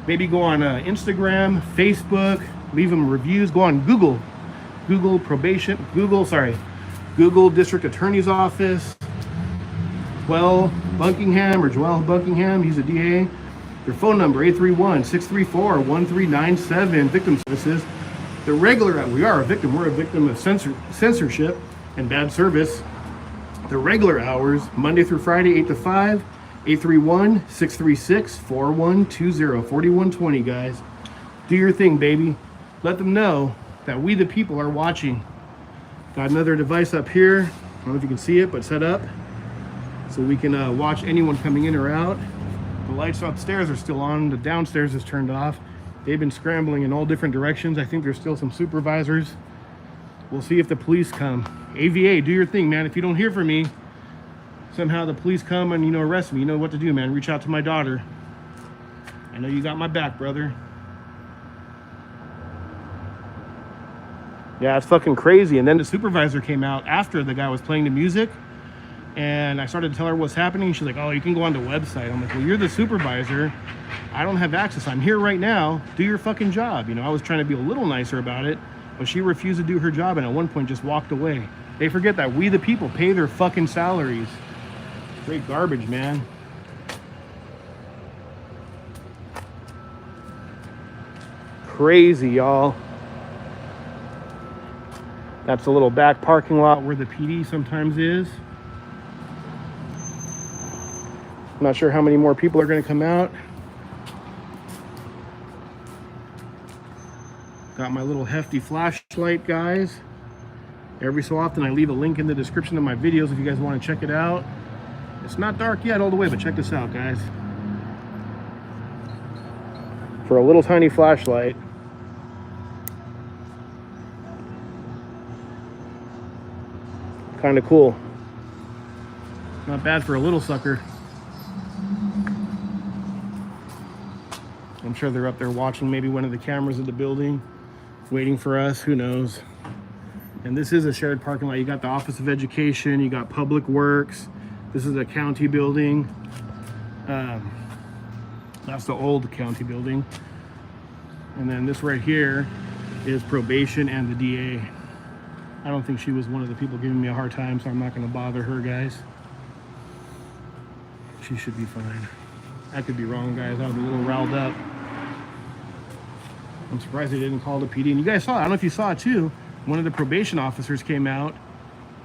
Maybe go on Instagram, Facebook, leave them reviews. Go on Google District Attorney's Office, Joel Buckingham, he's a DA. Their phone number, 831-634-1397, victim services. The regular, we are a victim, we're a victim of censorship and bad service. The regular hours, Monday through Friday, 8 to 5, 831-636-4120, 4120, guys. Do your thing, baby. Let them know that we the people are watching. Got another device up here. I don't know if you can see it, but set up so we can watch anyone coming in or out. The lights upstairs are still on. The downstairs is turned off. They've been scrambling in all different directions. I think there's still some supervisors. We'll see if the police come. AVA, do your thing, man. If you don't hear from me, somehow the police come and, you know, arrest me, you know what to do, man. Reach out to my daughter. I know you got my back, brother. Yeah, it's fucking crazy. And then the supervisor came out after the guy was playing the music, and I started to tell her what's happening. She's like, oh, you can go on the website. I'm like, well, you're the supervisor. I don't have access. I'm here right now. Do your fucking job. You know, I was trying to be a little nicer about it, but she refused to do her job, and at one point just walked away. They forget that we the people pay their fucking salaries. Straight garbage, man. Crazy, y'all. That's a little back parking lot where the PD sometimes is. I'm not sure how many more people are going to come out. Got my little hefty flashlight, guys. Every so often I leave a link in the description of my videos if you guys want to check it out. It's not dark yet all the way, but check this out, guys. For a little tiny flashlight, kind of cool. Not bad for a little sucker. I'm sure they're up there watching maybe one of the cameras of the building, waiting for us, who knows. And this is a shared parking lot. You got the Office of Education, you got Public Works. This is a county building. That's the old county building. And then this right here is probation and the DA. I don't think she was one of the people giving me a hard time, so I'm not going to bother her, guys. She should be fine. I could be wrong, guys. I was a little riled up. I'm surprised they didn't call the PD. And you guys saw it. I don't know if you saw it too. One of the probation officers came out,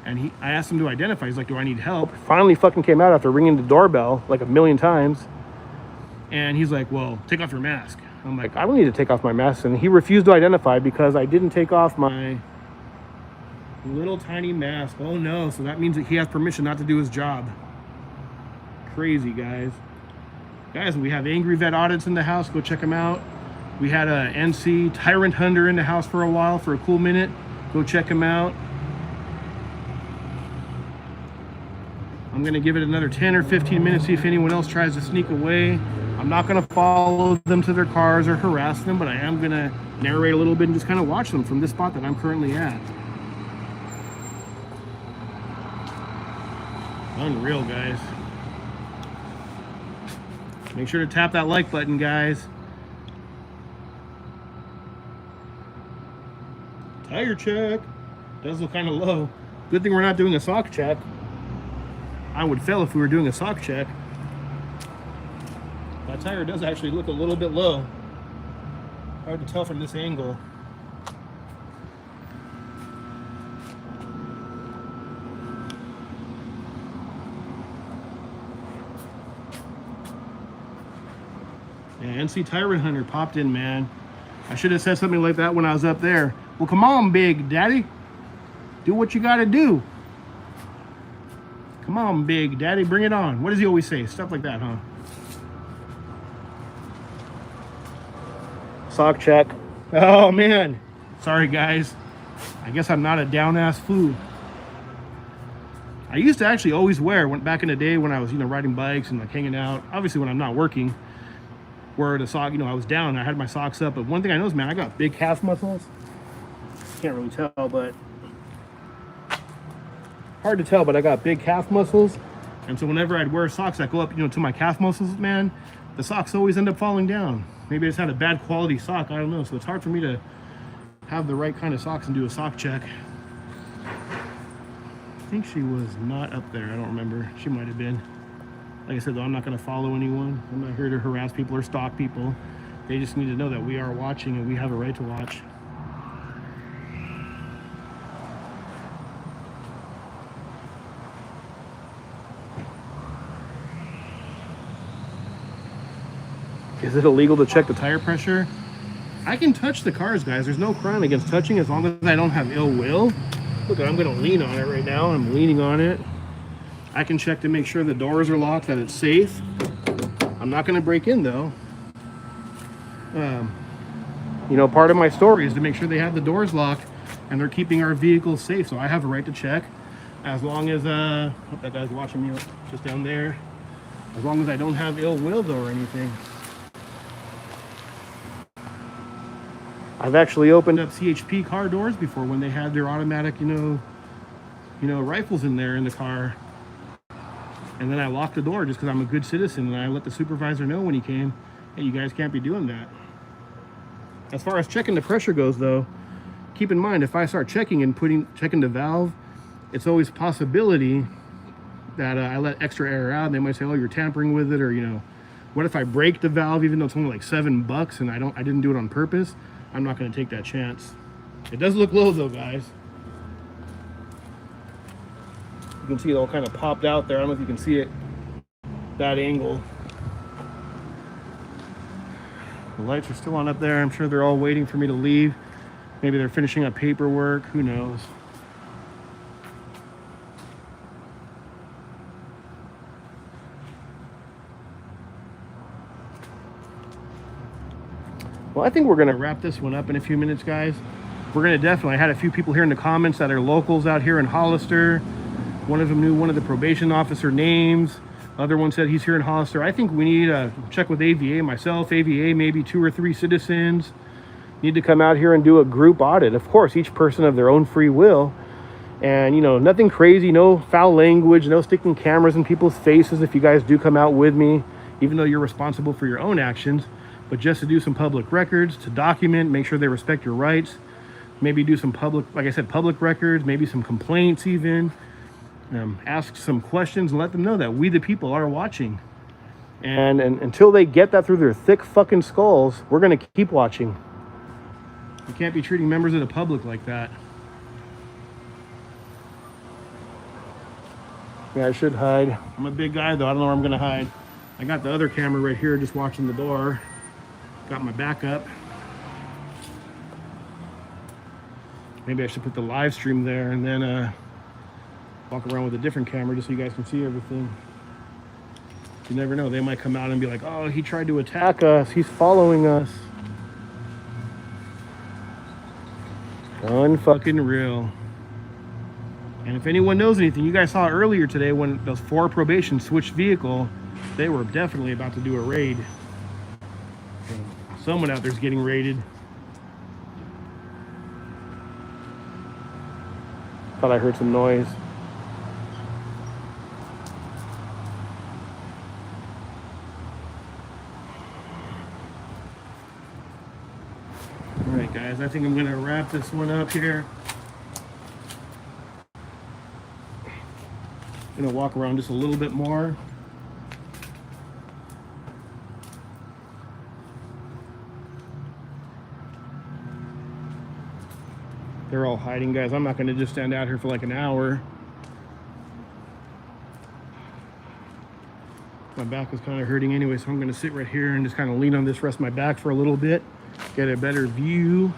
and I asked him to identify. He's like, do I need help? Finally fucking came out after ringing the doorbell like a million times. And he's like, well, take off your mask. I'm like, I don't need to take off my mask. And he refused to identify because I didn't take off my little tiny mask. Oh no, so that means that he has permission not to do his job. Crazy, guys. Guys, we have Angry Vet Audits in the house. Go check them out. We had a NC Tyrant Hunter in the house for a while, for a cool minute. Go check him out. I'm gonna give it another 10 or 15 minutes, see if anyone else tries to sneak away. I'm not gonna follow them to their cars or harass them, but I am gonna narrate a little bit and just kind of watch them from this spot that I'm currently at. Unreal, guys. Make sure to tap that like button, guys. Tire check. Does look kind of low. Good thing we're not doing a sock check. I would fail if we were doing a sock check. That tire does actually look a little bit low. Hard to tell from this angle. Yeah, NC Tyrant Hunter popped in, man. I should have said something like that when I was up there. Well, come on, Big Daddy. Do what you gotta do. Come on, Big Daddy, bring it on. What does he always say? Stuff like that, huh? Sock check. Oh, man. Sorry, guys. I guess I'm not a down-ass fool. I used to actually always wear, back in the day when I was, riding bikes and like hanging out, obviously when I'm not working, wear the sock, I was down, I had my socks up. But one thing I noticed, man, I got big calf muscles. Can't really tell, but hard to tell, but I got big calf muscles. And so whenever I'd wear socks that go up, to my calf muscles, man, the socks always end up falling down. Maybe I just had a bad quality sock, I don't know. So it's hard for me to have the right kind of socks and do a sock check. I think she was not up there. I don't remember. She might have been. Like I said, though, I'm not going to follow anyone. I'm not here to harass people or stalk people. They just need to know that we are watching and we have a right to watch. Is it illegal to check the tire pressure? I can touch the cars, guys. There's no crime against touching as long as I don't have ill will. Look, I'm going to lean on it right now. I'm leaning on it. I can check to make sure the doors are locked, that it's safe. I'm not going to break in, though. Part of my story is to make sure they have the doors locked and they're keeping our vehicles safe. So I have a right to check. As long as hope that guy's watching me just down there. As long as I don't have ill will though or anything. I've actually opened up CHP car doors before when they had their automatic, you know, rifles in there in the car. And then I locked the door just because I'm a good citizen, and I let the supervisor know when he came, hey, you guys can't be doing that. As far as checking the pressure goes though, keep in mind, if I start checking the valve, it's always possibility that I let extra air out, and they might say, oh, you're tampering with it, or, you know, what if I break the valve even though it's only like $7 and I didn't do it on purpose? I'm not going to take that chance. It does look low though, guys. You can see it all kind of popped out there. I don't know if you can see it, that angle. The lights are still on up there. I'm sure they're all waiting for me to leave. Maybe they're finishing up paperwork, who knows. Well, I think we're gonna wrap this one up in a few minutes, guys. We're gonna definitely, I had a few people here in the comments that are locals out here in Hollister. One of them knew one of the probation officer names. Other one said he's here in Hollister. I think we need to check with AVA, myself, AVA, maybe 2 or 3 citizens. Need to come out here and do a group audit. Of course, each person of their own free will. And, you know, nothing crazy, no foul language, no sticking cameras in people's faces if you guys do come out with me, even though you're responsible for your own actions. But just to do some public records, to document, make sure they respect your rights. Maybe do some public, like I said, public records, maybe some complaints even. Ask some questions and let them know that we the people are watching. And until they get that through their thick fucking skulls, we're gonna keep watching. You can't be treating members of the public like that. Yeah, I should hide. I'm a big guy though, I don't know where I'm gonna hide. I got the other camera right here just watching the door. Got my backup. Maybe I should put the live stream there and then walk around with a different camera just so you guys can see everything. You never know, they might come out and be like, oh, he tried to attack us, he's following us. Unfucking real. And if anyone knows anything, you guys saw earlier today when those 4 probation switched vehicle, they were definitely about to do a raid. Someone out there's getting raided. Thought I heard some noise. All right, guys, I think I'm gonna wrap this one up here. Gonna walk around just a little bit more. They're all hiding, guys. I'm not gonna just stand out here for like an hour. My back is kind of hurting anyway, so I'm gonna sit right here and just kind of lean on this, rest my back for a little bit, get a better view.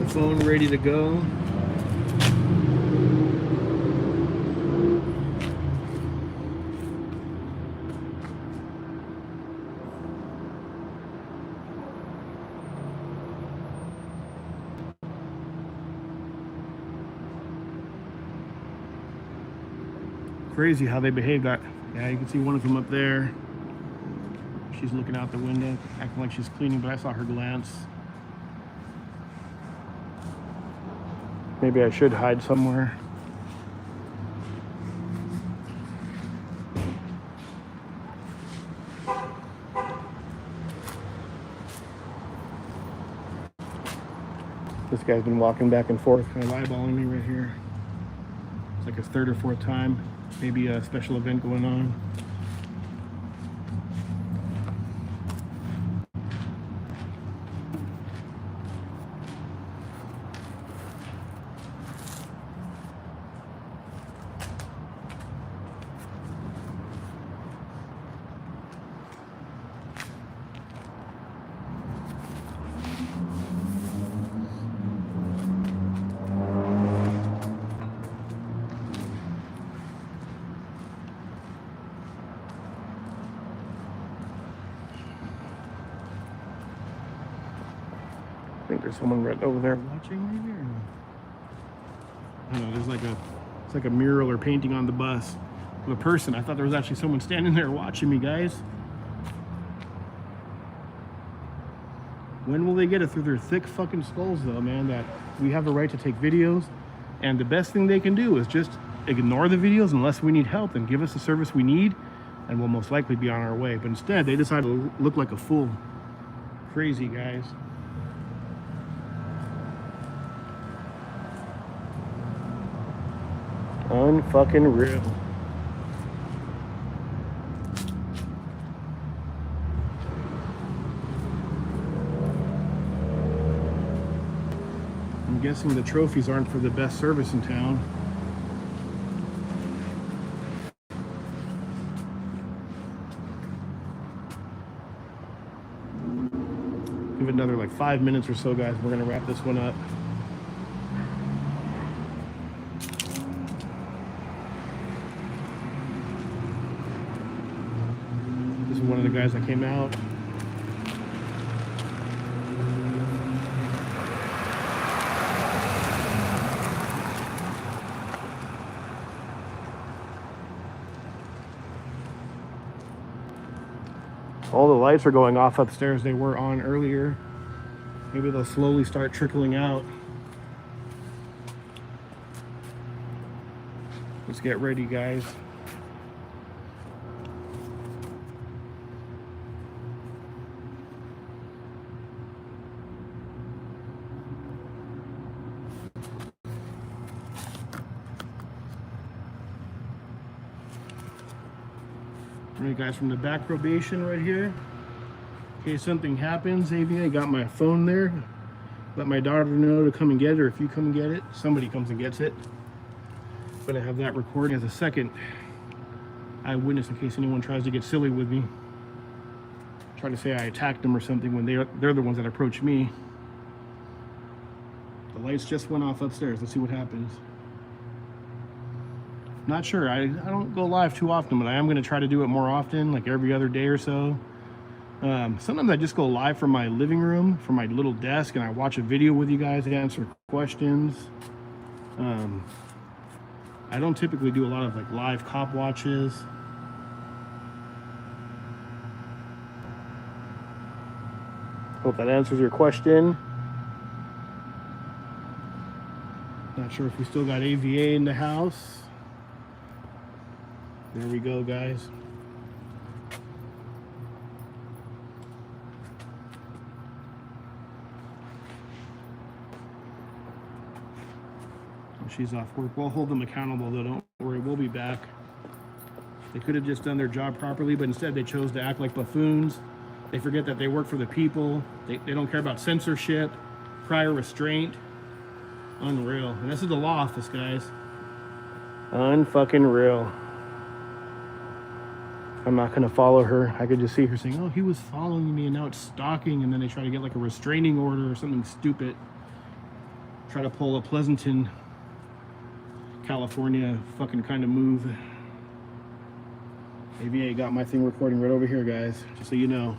Phone ready to go. Crazy how they behave. That, yeah, you can see one of them up there. She's looking out the window, acting like she's cleaning, but I saw her glance. Maybe I should hide somewhere. This guy's been walking back and forth, kind of eyeballing me right here. It's like his 3rd or 4th time. Maybe a special event going on. think there's someone right over there watching maybe, or no? I don't know, there's like it's like a mural or painting on the bus of a person. I thought there was actually someone standing there watching me, guys. When will they get it through their thick fucking skulls though, man, that we have the right to take videos, and the best thing they can do is just ignore the videos unless we need help and give us the service we need, and we'll most likely be on our way. But instead, they decide to look like a fool. Crazy, guys. Unfucking real. I'm guessing the trophies aren't for the best service in town. Give it another like 5 minutes or so, guys. We're gonna wrap this one up. This is one of the guys that came out. All the lights are going off upstairs. They were on earlier. Maybe they'll slowly start trickling out. Let's get ready, guys. All right, guys, from the back probation right here. In case something happens, AVA got my phone there. Let my daughter know to come and get it, or if you come and get it, somebody comes and gets it. I'm gonna have that recording as a second eyewitness in case anyone tries to get silly with me. Try to say I attacked them or something when they're the ones that approach me. The lights just went off upstairs. Let's see what happens. Not sure. I don't go live too often, but I am going to try to do it more often, like every other day or so. Sometimes I just go live from my living room, from my little desk, and I watch a video with you guys, answer questions. I don't typically do a lot of like live cop watches. Hope that answers your question. Not sure if we still got AVA in the house. There we go, guys. She's off work. We'll hold them accountable, though. Don't worry, we'll be back. They could have just done their job properly, but instead they chose to act like buffoons. They forget that they work for the people. They don't care about censorship, prior restraint. Unreal. And this is the law office, guys. Unfucking real. I'm not gonna follow her. I could just see her saying, oh, he was following me and now it's stalking, and then they try to get like a restraining order or something stupid. Try to pull a Pleasanton, California fucking kind of move. AVA got my thing recording right over here, guys, just so you know.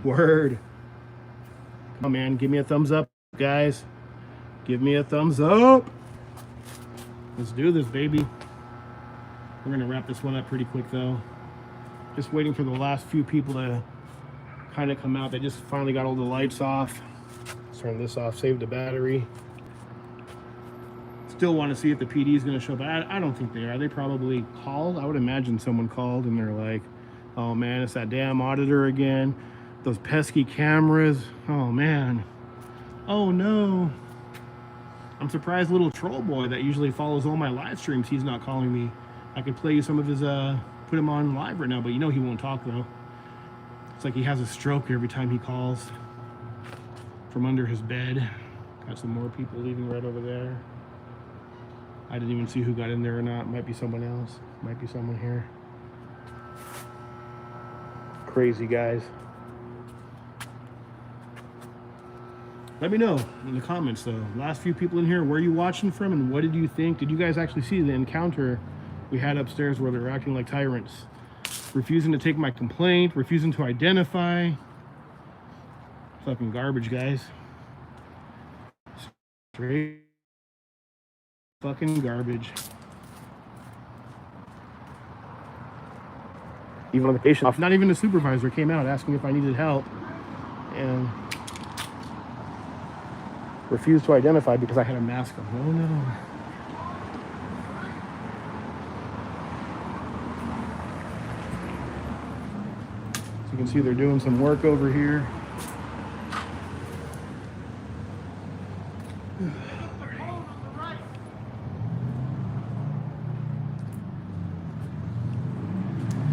Word. Come on, man, give me a thumbs up, guys. Give me a thumbs up. Let's do this, baby. We're gonna wrap this one up pretty quick though. Just waiting for the last few people to kind of come out. They just finally got all the lights off. Let's turn this off, save the battery. Still want to see if the PD is gonna show up. I don't think they are. They probably called. I would imagine someone called and they're like, oh man, it's that damn auditor again. Those pesky cameras. Oh man. Oh no. I'm surprised little troll boy that usually follows all my live streams, he's not calling me. I could play you some of his, put him on live right now, but you know he won't talk though. It's like he has a stroke every time he calls from under his bed. Got some more people leaving right over there. I didn't even see who got in there or not. Might be someone else. Might be someone here. Crazy, guys. Let me know in the comments though. Last few people in here, where are you watching from and what did you think? Did you guys actually see the encounter we had upstairs where they were acting like tyrants? Refusing to take my complaint, refusing to identify. Fucking garbage, guys. Straight fucking garbage. Even on vacation off, not even the supervisor came out asking if I needed help, and refused to identify because I had a mask on. Oh no. So you can see they're doing some work over here.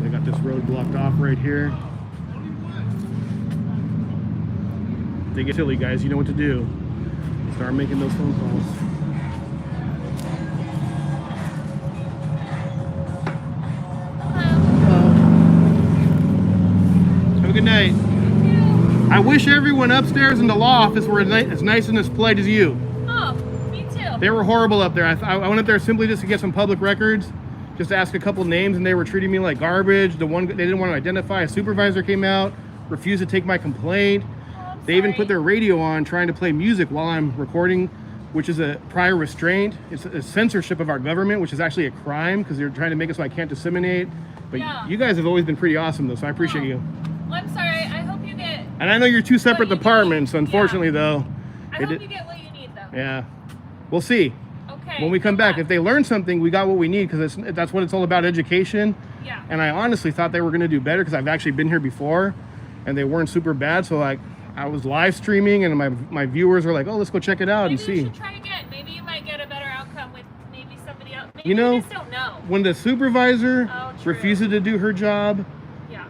They got this road blocked off right here. They get silly, guys. You know what to do. Start making those phone calls. Have a good night. I wish everyone upstairs in the law office were as nice and as polite as you. Oh, me too. They were horrible up there. I went up there simply just to get some public records, just to ask a couple names, and they were treating me like garbage. The one they didn't want to identify, a supervisor came out, refused to take my complaint. They even put their radio on, trying to play music while I'm recording, which is a prior restraint. It's a censorship of our government, which is actually a crime because they're trying to make it so I can't disseminate. But Yeah. you guys have always been pretty awesome, though, so I appreciate you. Well, I'm sorry. I hope you get. And I know you're two separate What you departments, need. unfortunately, though. I hope you get what you need, though. Yeah, we'll see. Okay. When we come good back, luck. if they learn something, we got what we need, because that's what it's all about, education. Yeah. And I honestly thought they were going to do better because I've actually been here before, and they weren't super bad. So like, I was live streaming, and my viewers were like, "Oh, let's go check it out Maybe and see." you should try again. Maybe you might get a better outcome with maybe somebody else. Maybe You know, you just don't know. When the supervisor Oh, true. refuses to do her job, Yeah.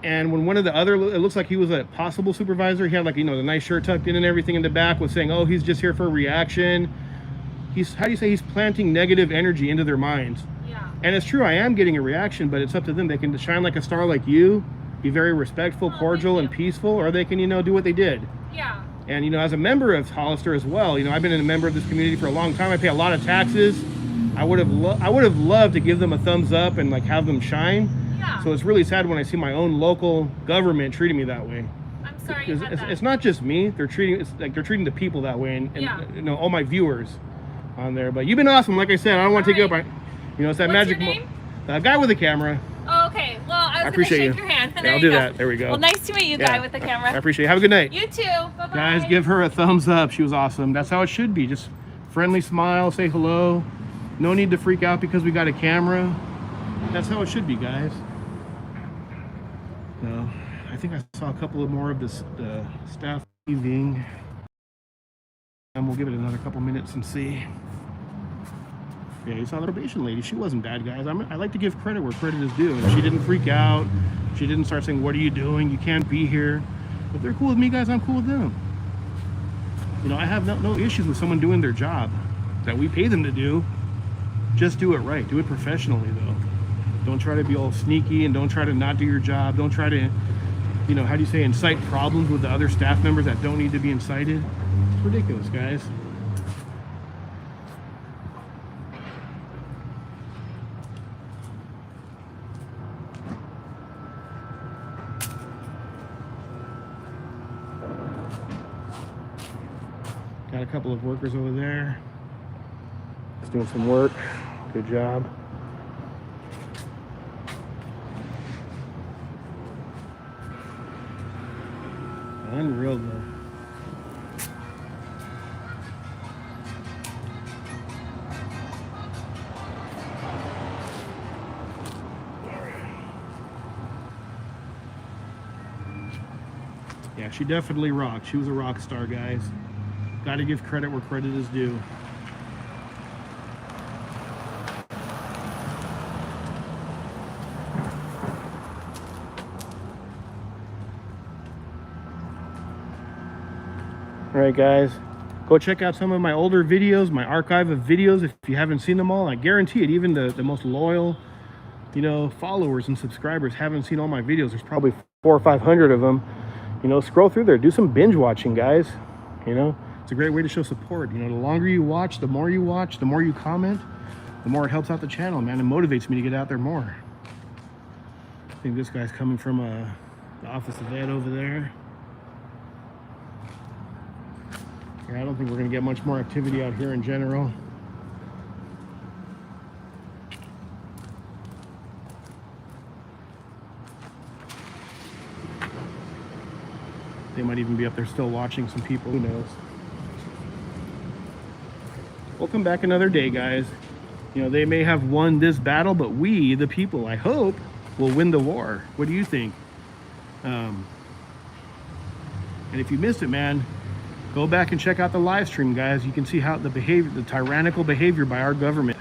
and when one of the other, it looks like he was a possible supervisor. He had like, the nice shirt tucked in and everything in the back, was saying, "Oh, he's just here for a reaction." How do you say, he's planting negative energy into their minds. Yeah. And it's true, I am getting a reaction, but it's up to them. They can shine like a star like you, be very respectful, Oh, cordial, thank and you. peaceful, or they can, do what they did. Yeah. And, as a member of Hollister as well, I've been a member of this community for a long time. I pay a lot of taxes. I would have loved to give them a thumbs up and like have them shine. Yeah. So it's really sad when I see my own local government treating me that way. I'm sorry you Because had that. it's not just me. They're treating the people that way, and Yeah. all my viewers on there. But you've been awesome. Like I said, I don't want to take you up. Alright. It's that What's magic. your name? The guy with the camera. Oh, okay. Well, I was going to appreciate shake you. your hand. Yeah, There I'll you do go. that. There we go. Well, nice to meet you, guy with the camera. I appreciate it. Have a good night. You too. Bye-bye. Guys, give her a thumbs up. She was awesome. That's how it should be. Just friendly smile, say hello. No need to freak out because we got a camera. That's how it should be, guys. No, I think I saw a couple of more of the staff leaving. And we'll give it another couple minutes and see. Yeah, you saw the probation lady. She wasn't bad, guys. I like to give credit where credit is due. She didn't freak out. She didn't start saying, "What are you doing? You can't be here." If they're cool with me, guys, I'm cool with them. I have no issues with someone doing their job that we pay them to do. Just do it right. Do it professionally, though. Don't try to be all sneaky, and don't try to not do your job. Don't try to, how do you say, incite problems with the other staff members that don't need to be incited. It's ridiculous, guys. Got a couple of workers over there. Just doing some work. Good job. Unreal, though. Yeah, she definitely rocked. She was a rock star, guys. Got to give credit where credit is due. All right, guys, go check out some of my older videos, my archive of videos. If you haven't seen them all, I guarantee it, even the most loyal, followers and subscribers haven't seen all my videos. There's probably 400 or 500 of them. Scroll through there, do some binge watching, guys. It's a great way to show support. The longer you watch, the more you comment, the more it helps out the channel, man. It motivates me to get out there more. I think this guy's coming from the Office of Ed over there. Yeah, I don't think we're gonna get much more activity out here in general. They might even be up there still watching some people, who knows. We'll come back another day, guys. You know, they may have won this battle, but we, the people, I hope, will win the war. What do you think? And if you missed it, man, go back and check out the live stream, guys. You can see how the tyrannical behavior by our government,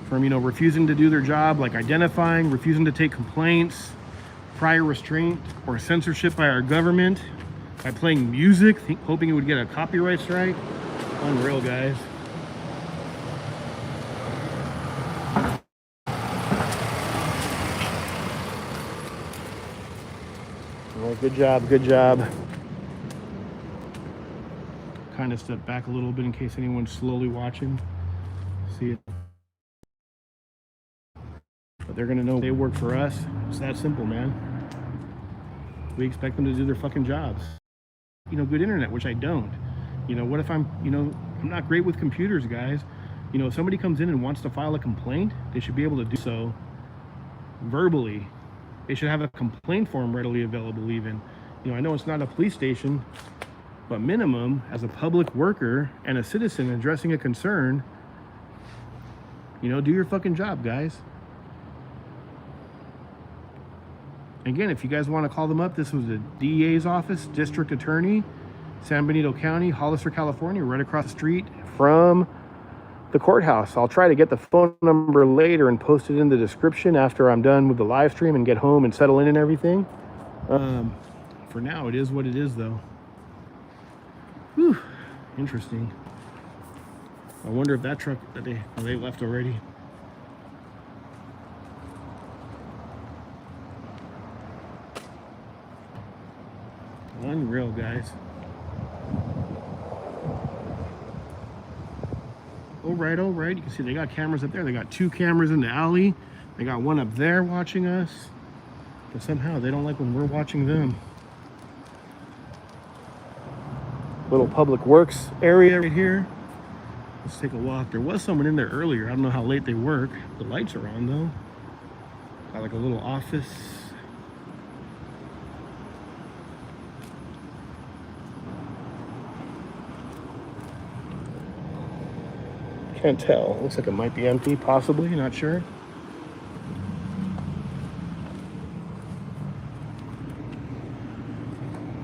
from, you know, refusing to do their job, like identifying, refusing to take complaints, prior restraint or censorship by our government, by playing music, hoping it would get a copyright strike. Unreal, guys. Well, good job, good job. Kind of step back a little bit in case anyone's slowly watching. See it. But they're gonna know they work for us. It's that simple, man. We expect them to do their fucking jobs. You know, good internet, which I don't. You know, what if I'm not great with computers, guys. You know, if somebody comes in and wants to file a complaint, they should be able to do so verbally. They should have a complaint form readily available even. You know, I know it's not a police station, but minimum, as a public worker and a citizen addressing a concern, you know, do your fucking job, guys. Again, if you guys want to call them up, this was the DA's office, District Attorney, San Benito County, Hollister, California, right across the street from the courthouse. I'll try to get the phone number later and post it in the description after I'm done with the live stream and get home and settle in and everything. For now, it is what it is, though. Whew, interesting. I wonder if that truck that they left already. Unreal, guys. All right. You can see they got cameras up there. They got 2 cameras in the alley. They got one up there watching us. But somehow they don't like when we're watching them. Little public works area right here. Let's take a walk. There was someone in there earlier. I don't know how late they work. The lights are on though. Got like a little office. Can't tell. Looks like it might be empty, possibly, not sure.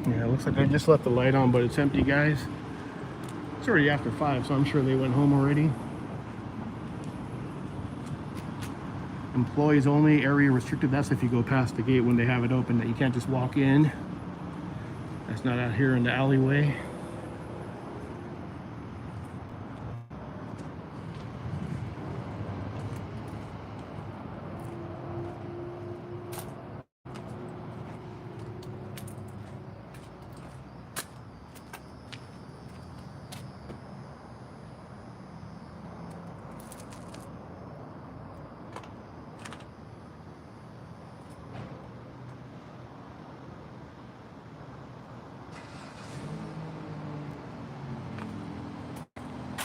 Yeah, it looks like they just left the light on, but it's empty, guys. It's already after 5, so I'm sure they went home already. Employees only, area restricted. That's if you go past the gate when they have it open, that you can't just walk in. That's not out here in the alleyway.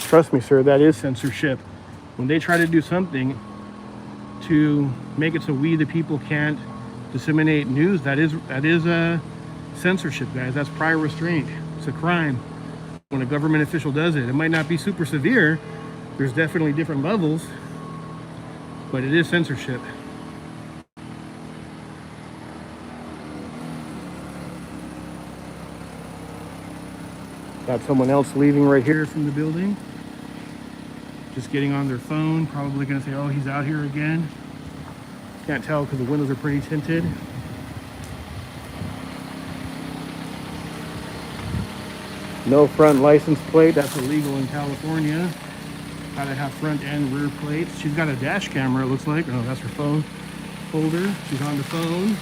Trust me, sir, that is censorship. When they try to do something to make it so we, the people, can't disseminate news, that is censorship, guys. That's prior restraint. It's a crime when a government official does it. It might not be super severe. There's definitely different levels, but it is censorship. Got someone else leaving right here from the building. Just getting on their phone, probably gonna say, oh, he's out here again. Can't tell because the windows are pretty tinted. No front license plate, that's illegal in California. Gotta have front and rear plates. She's got a dash camera, it looks like. Oh, that's her phone holder. She's on the phone.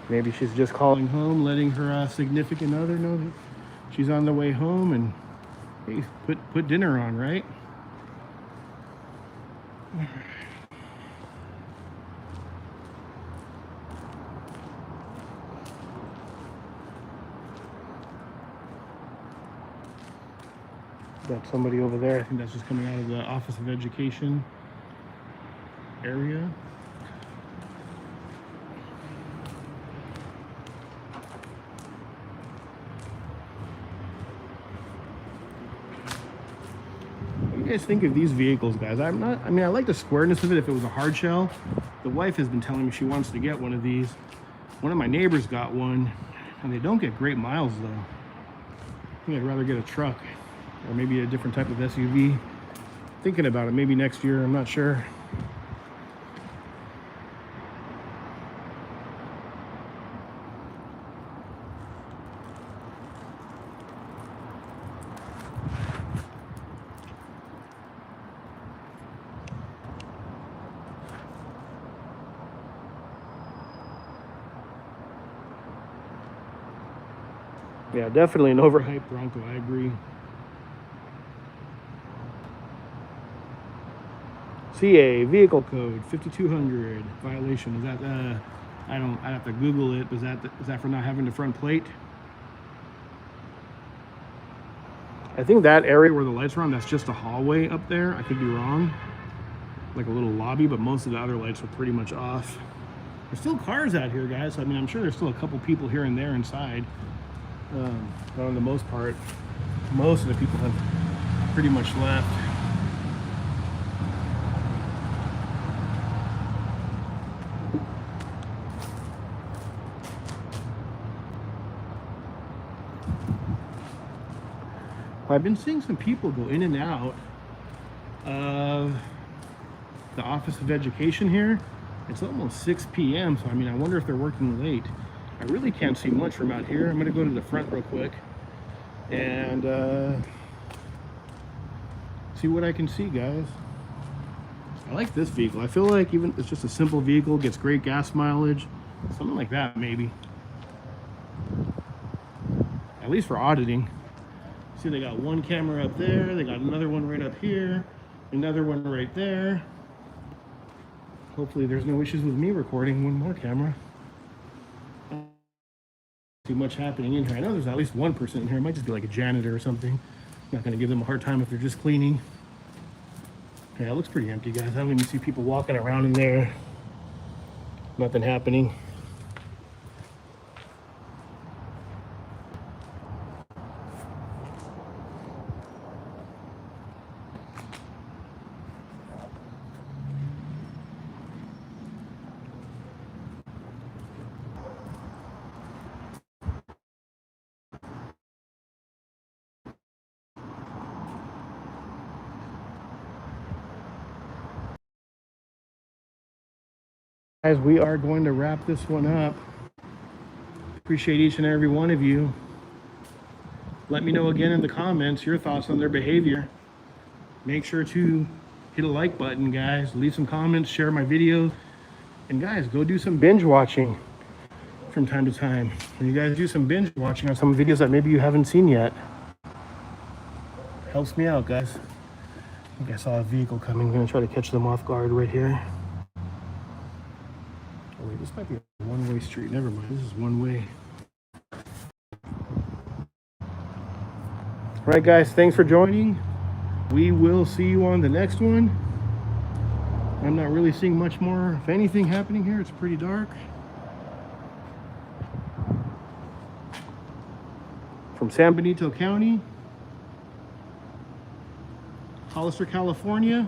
Maybe she's just calling home, letting her significant other know that she's on the way home and Hey, put dinner on, right? Got somebody over there. I think that's just coming out of the Office of Education area. What do you guys think of these vehicles, guys? I mean, I like the squareness of it if it was a hard shell. The wife has been telling me she wants to get one of these. One of my neighbors got one, and they don't get great miles though. I think I'd rather get a truck or maybe a different type of SUV. Thinking about it, maybe next year, I'm not sure. Yeah, definitely an overhyped Bronco, I agree. CA vehicle code 5200 violation. Is that I'd have to Google it. Is that for not having the front plate? I think that area where the lights are on, that's just a hallway up there. I could be wrong. Like a little lobby, but most of the other lights are pretty much off. There's still cars out here, guys. I mean, I'm sure there's still a couple people here and there inside. But on the most part, most of the people have pretty much left. I've been seeing some people go in and out of the Office of Education here. It's almost 6 p.m. So I mean, I wonder if they're working late. I really can't see much from out here. I'm gonna go to the front real quick and see what I can see, guys. I like this vehicle. I feel like even it's just a simple vehicle, gets great gas mileage, something like that maybe. At least for auditing. See, they got one camera up there, they got another one right up here, another one right there. Hopefully there's no issues with me recording one more camera. Too much happening in here. I know there's at least one person in here. It might just be like a janitor or something. Not gonna give them a hard time if they're just cleaning. Yeah, it looks pretty empty, guys. I don't even see people walking around in there. Nothing happening. Guys, we are going to wrap this one up. Appreciate each and every one of you. Let me know again in the comments your thoughts on their behavior. Make sure to hit a like button, guys. Leave some comments, share my videos. And guys, go do some binge watching from time to time. When you guys do some binge watching on some videos that maybe you haven't seen yet, helps me out, guys. I think I saw a vehicle coming. I'm gonna try to catch them off guard right here. Oh wait, this might be a one-way street. Never mind, this is one way. All right, guys, thanks for joining. We will see you on the next one. I'm not really seeing much more, if anything, happening here. It's pretty dark. From San Benito County, Hollister, California.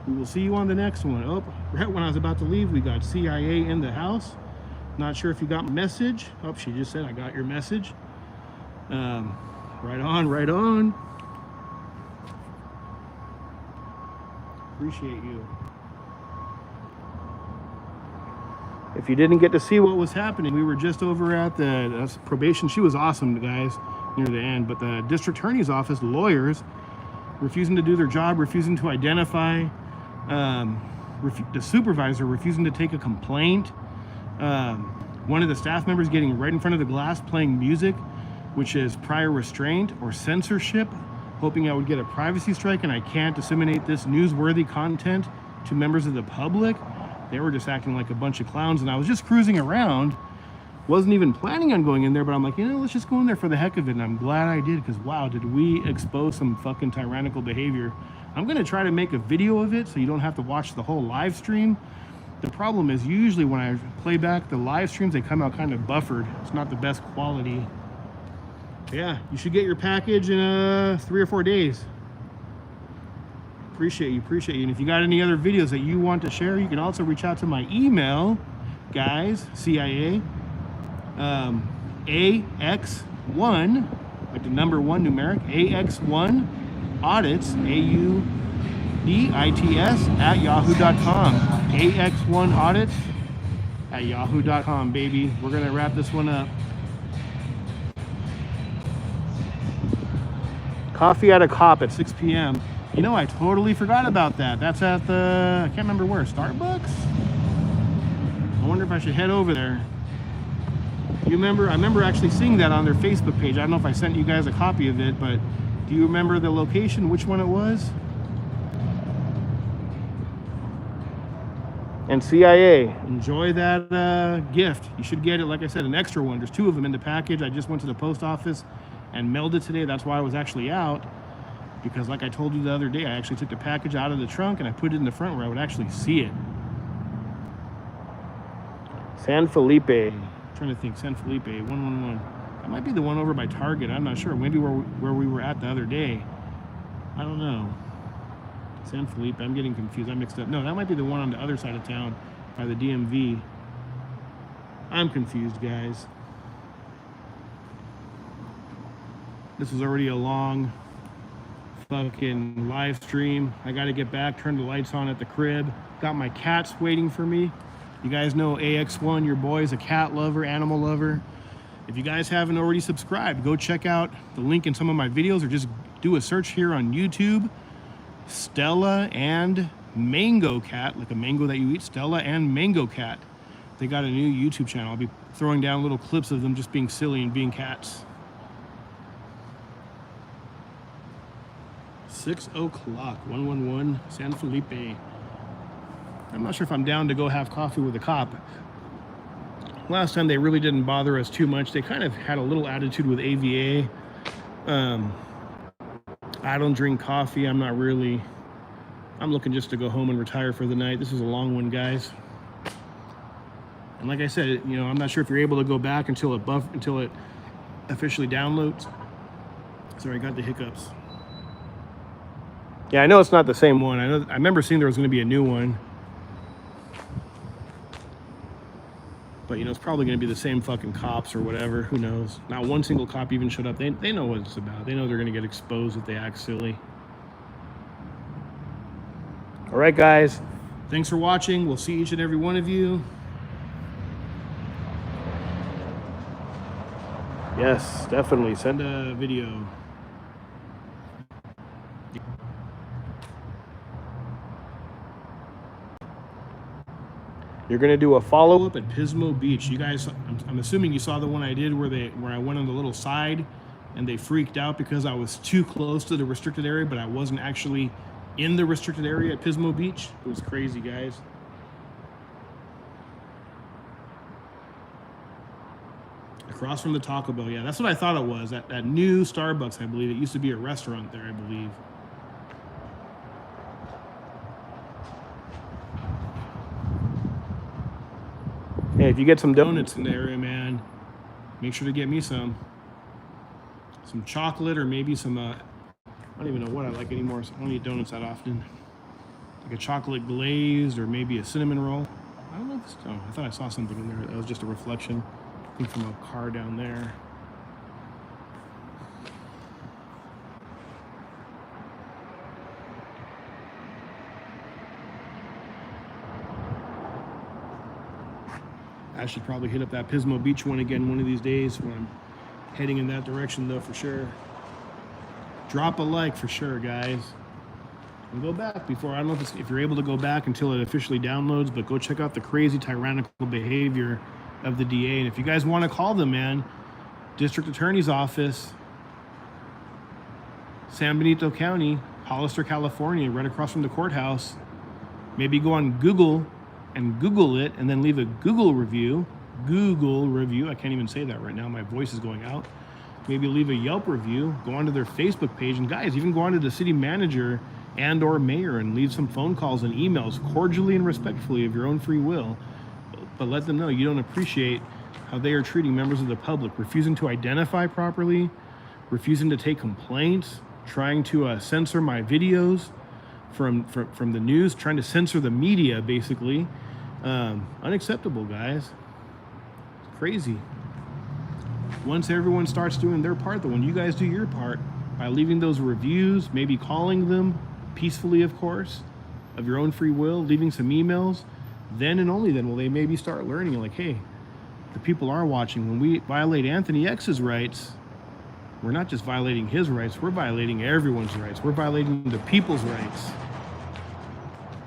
We will see you on the next one. Oh, right when I was about to leave, we got CIA in the house. Not sure if you got my message. Oh, she just said I got your message. Right on, right on. Appreciate you. If you didn't get to see what was happening, we were just over at the probation. She was awesome, guys, near the end. But the district attorney's office, lawyers, refusing to do their job, refusing to identify. The supervisor refusing to take a complaint. One of the staff members getting right in front of the glass playing music which is prior restraint or censorship, hoping I would get a privacy strike, and I can't disseminate this newsworthy content to members of the public. They were just acting like a bunch of clowns, and I was just cruising around. Wasn't even planning on going in there, but I'm like, you know, let's just go in there for the heck of it. And I'm glad I did, because wow, did we expose some fucking tyrannical behavior. I'm gonna try to make a video of it so you don't have to watch the whole live stream. The problem is usually when I play back the live streams, they come out kind of buffered. It's not the best quality. Yeah, you should get your package in 3 or 4 days. Appreciate you. And if you got any other videos that you want to share, you can also reach out to my email, guys, CIA. AX1, like the number 1 numeric, AX1 audits, AUDITS at yahoo.com. AX1 audits at yahoo.com, baby. We're gonna wrap this one up. Coffee at a Cop at 6 p.m. You know, I totally forgot about that. That's at the, I can't remember where, Starbucks? I wonder if I should head over there. You remember? I remember actually seeing that on their Facebook page. I don't know if I sent you guys a copy of it, but do you remember the location, which one it was? And CIA, enjoy that gift. You should get it, like I said, an extra one. There's 2 of them in the package. I just went to the post office and mailed it today. That's why I was actually out, because like I told you the other day, I actually took the package out of the trunk and I put it in the front where I would actually see it. San Felipe. Trying to think, San Felipe 111. That might be the one over by Target. I'm not sure. Maybe where we were at the other day. I don't know. San Felipe. I'm getting confused. I mixed up. No, that might be the one on the other side of town by the DMV. I'm confused, guys. This is already a long fucking live stream. I got to get back, turn the lights on at the crib. Got my cats waiting for me. You guys know AX1, your boy's a cat lover, animal lover. If you guys haven't already subscribed, go check out the link in some of my videos, or just do a search here on YouTube. Stella and Mango Cat, like a mango that you eat, Stella and Mango Cat. They got a new YouTube channel. I'll be throwing down little clips of them just being silly and being cats. 6 o'clock, 111 San Felipe. I'm not sure if I'm down to go have coffee with a cop. Last time they really didn't bother us too much. They kind of had a little attitude with AVA. I don't drink coffee. I'm looking just to go home and retire for the night. This is a long one, guys. And like I said, you know, I'm not sure if you're able to go back until it officially downloads. Sorry, I got the hiccups. Yeah, I know it's not the same one. I remember seeing there was going to be a new one. But, you know, it's probably going to be the same fucking cops or whatever. Who knows? Not one single cop even showed up. They know what it's about. They know they're going to get exposed if they act silly. All right, guys. Thanks for watching. We'll see each and every one of you. Yes, definitely. Send a video. You're gonna do a follow-up at Pismo Beach. You guys, I'm assuming you saw the one I did where I went on the little side and they freaked out because I was too close to the restricted area, but I wasn't actually in the restricted area at Pismo Beach. It was crazy, guys. Across from the Taco Bell. Yeah, that's what I thought it was. That new Starbucks, I believe. It used to be a restaurant there, I believe. Hey, if you get some donuts in the area, man, make sure to get me some chocolate, or maybe some, I don't even know what I like anymore. So I don't eat donuts that often. Like a chocolate glazed, or maybe a cinnamon roll. I don't know if it's, oh, I thought I saw something in there. That was just a reflection, I think, from a car down there. I should probably hit up that Pismo Beach one again one of these days when I'm heading in that direction, though, for sure. Drop a like for sure, guys. And go back before, I don't know if you're able to go back until it officially downloads, but go check out the crazy tyrannical behavior of the DA. And if you guys want to call them, man, District Attorney's Office, San Benito County, Hollister, California, right across from the courthouse. Maybe go on Google and Google it and then leave a Google review. I can't even say that right now. My voice is going out. Maybe leave a Yelp review. Go onto their Facebook page. And guys, even go onto the city manager and or mayor and leave some phone calls and emails cordially and respectfully of your own free will. But let them know you don't appreciate how they are treating members of the public, refusing to identify properly, refusing to take complaints, trying to censor my videos from the news, trying to censor the media, basically. Unacceptable, guys. It's crazy. Once everyone starts doing their part, though, when you guys do your part, by leaving those reviews, maybe calling them peacefully, of course, of your own free will, leaving some emails, then and only then will they maybe start learning, like, hey, the people are watching. When we violate Anthony X's rights, we're not just violating his rights, we're violating everyone's rights. We're violating the people's rights.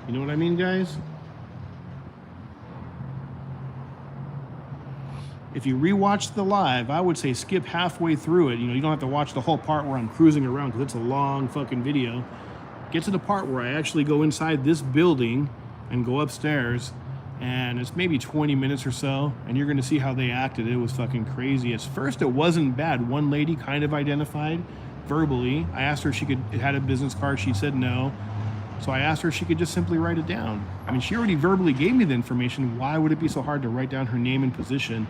You know what I mean, guys? If you rewatch the live, I would say skip halfway through it. You know, you don't have to watch the whole part where I'm cruising around because it's a long fucking video. Get to the part where I actually go inside this building and go upstairs, and it's maybe 20 minutes or so, and you're gonna see how they acted. It was fucking crazy. At first, it wasn't bad. One lady kind of identified verbally. I asked her if she had a business card. She said no. So I asked her if she could just simply write it down. I mean, she already verbally gave me the information. Why would it be so hard to write down her name and position?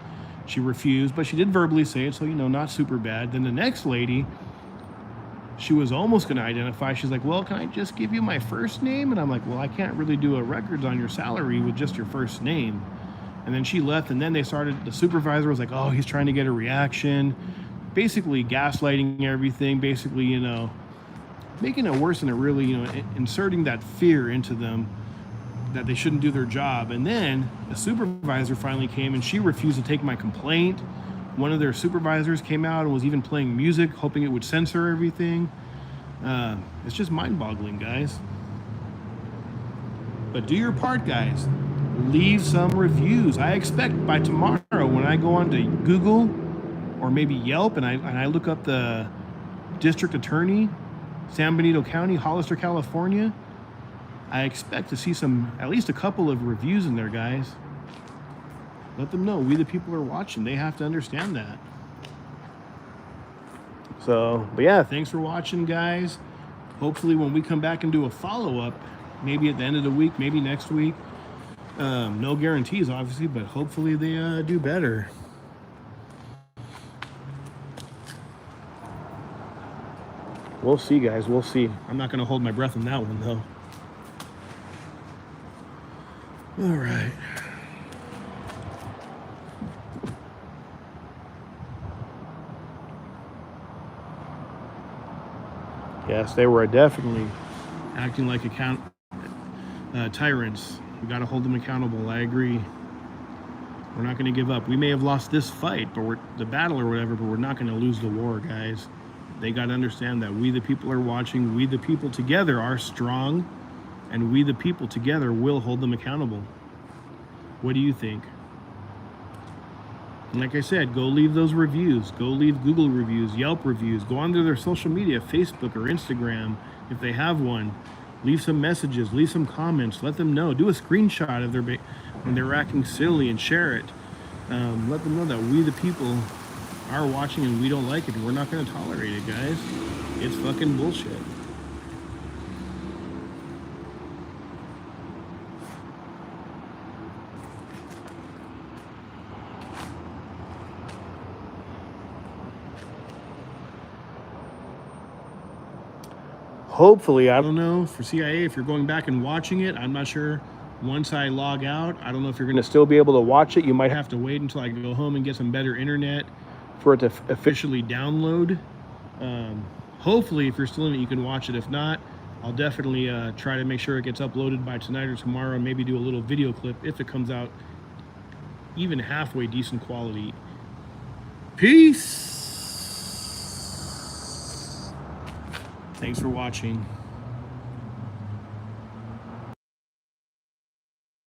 She refused, but she did verbally say it, so, you know, not super bad. Then the next lady, she was almost going to identify. She's like, well, can I just give you my first name? And I'm like, well, I can't really do a records on your salary with just your first name. And then she left, and then they started, the supervisor was like, oh, he's trying to get a reaction. Basically gaslighting everything, basically, you know, making it worse than it really, you know, inserting that fear into them that they shouldn't do their job. And then the supervisor finally came, and she refused to take my complaint. One of their supervisors came out and was even playing music, hoping it would censor everything. It's just mind-boggling, guys. But do your part, guys. Leave some reviews. I expect by tomorrow when I go on to Google or maybe Yelp and I look up the district attorney, San Benito County, Hollister, California, I expect to see at least a couple of reviews in there, guys. Let them know we the people are watching. They have to understand that. So, but yeah, thanks for watching, guys. Hopefully when we come back and do a follow-up, maybe at the end of the week, maybe next week, no guarantees, obviously, but hopefully they do better. We'll see, guys. We'll see. I'm not going to hold my breath on that one, though. All right. Yes, they were definitely acting like tyrants. We got to hold them accountable. I agree. We're not going to give up. We may have lost this fight, but the battle or whatever, but we're not going to lose the war, guys. They got to understand that we the people are watching. We the people together are strong, and we the people together will hold them accountable. What do you think? And like I said, go leave those reviews. Go leave Google reviews, Yelp reviews. Go onto their social media, Facebook or Instagram, if they have one. Leave some messages, leave some comments. Let them know. Do a screenshot of when they're acting silly and share it. Let them know that we the people are watching and we don't like it. And we're not going to tolerate it, guys. It's fucking bullshit. Hopefully, I don't know, for CIA, if you're going back and watching it, I'm not sure. Once I log out, I don't know if you're going to still be able to watch it. You might have to wait until I go home and get some better internet for it to officially download. Hopefully, if you're still in it, you can watch it. If not, I'll definitely try to make sure it gets uploaded by tonight or tomorrow, and maybe do a little video clip if it comes out even halfway decent quality. Peace. Thanks for watching.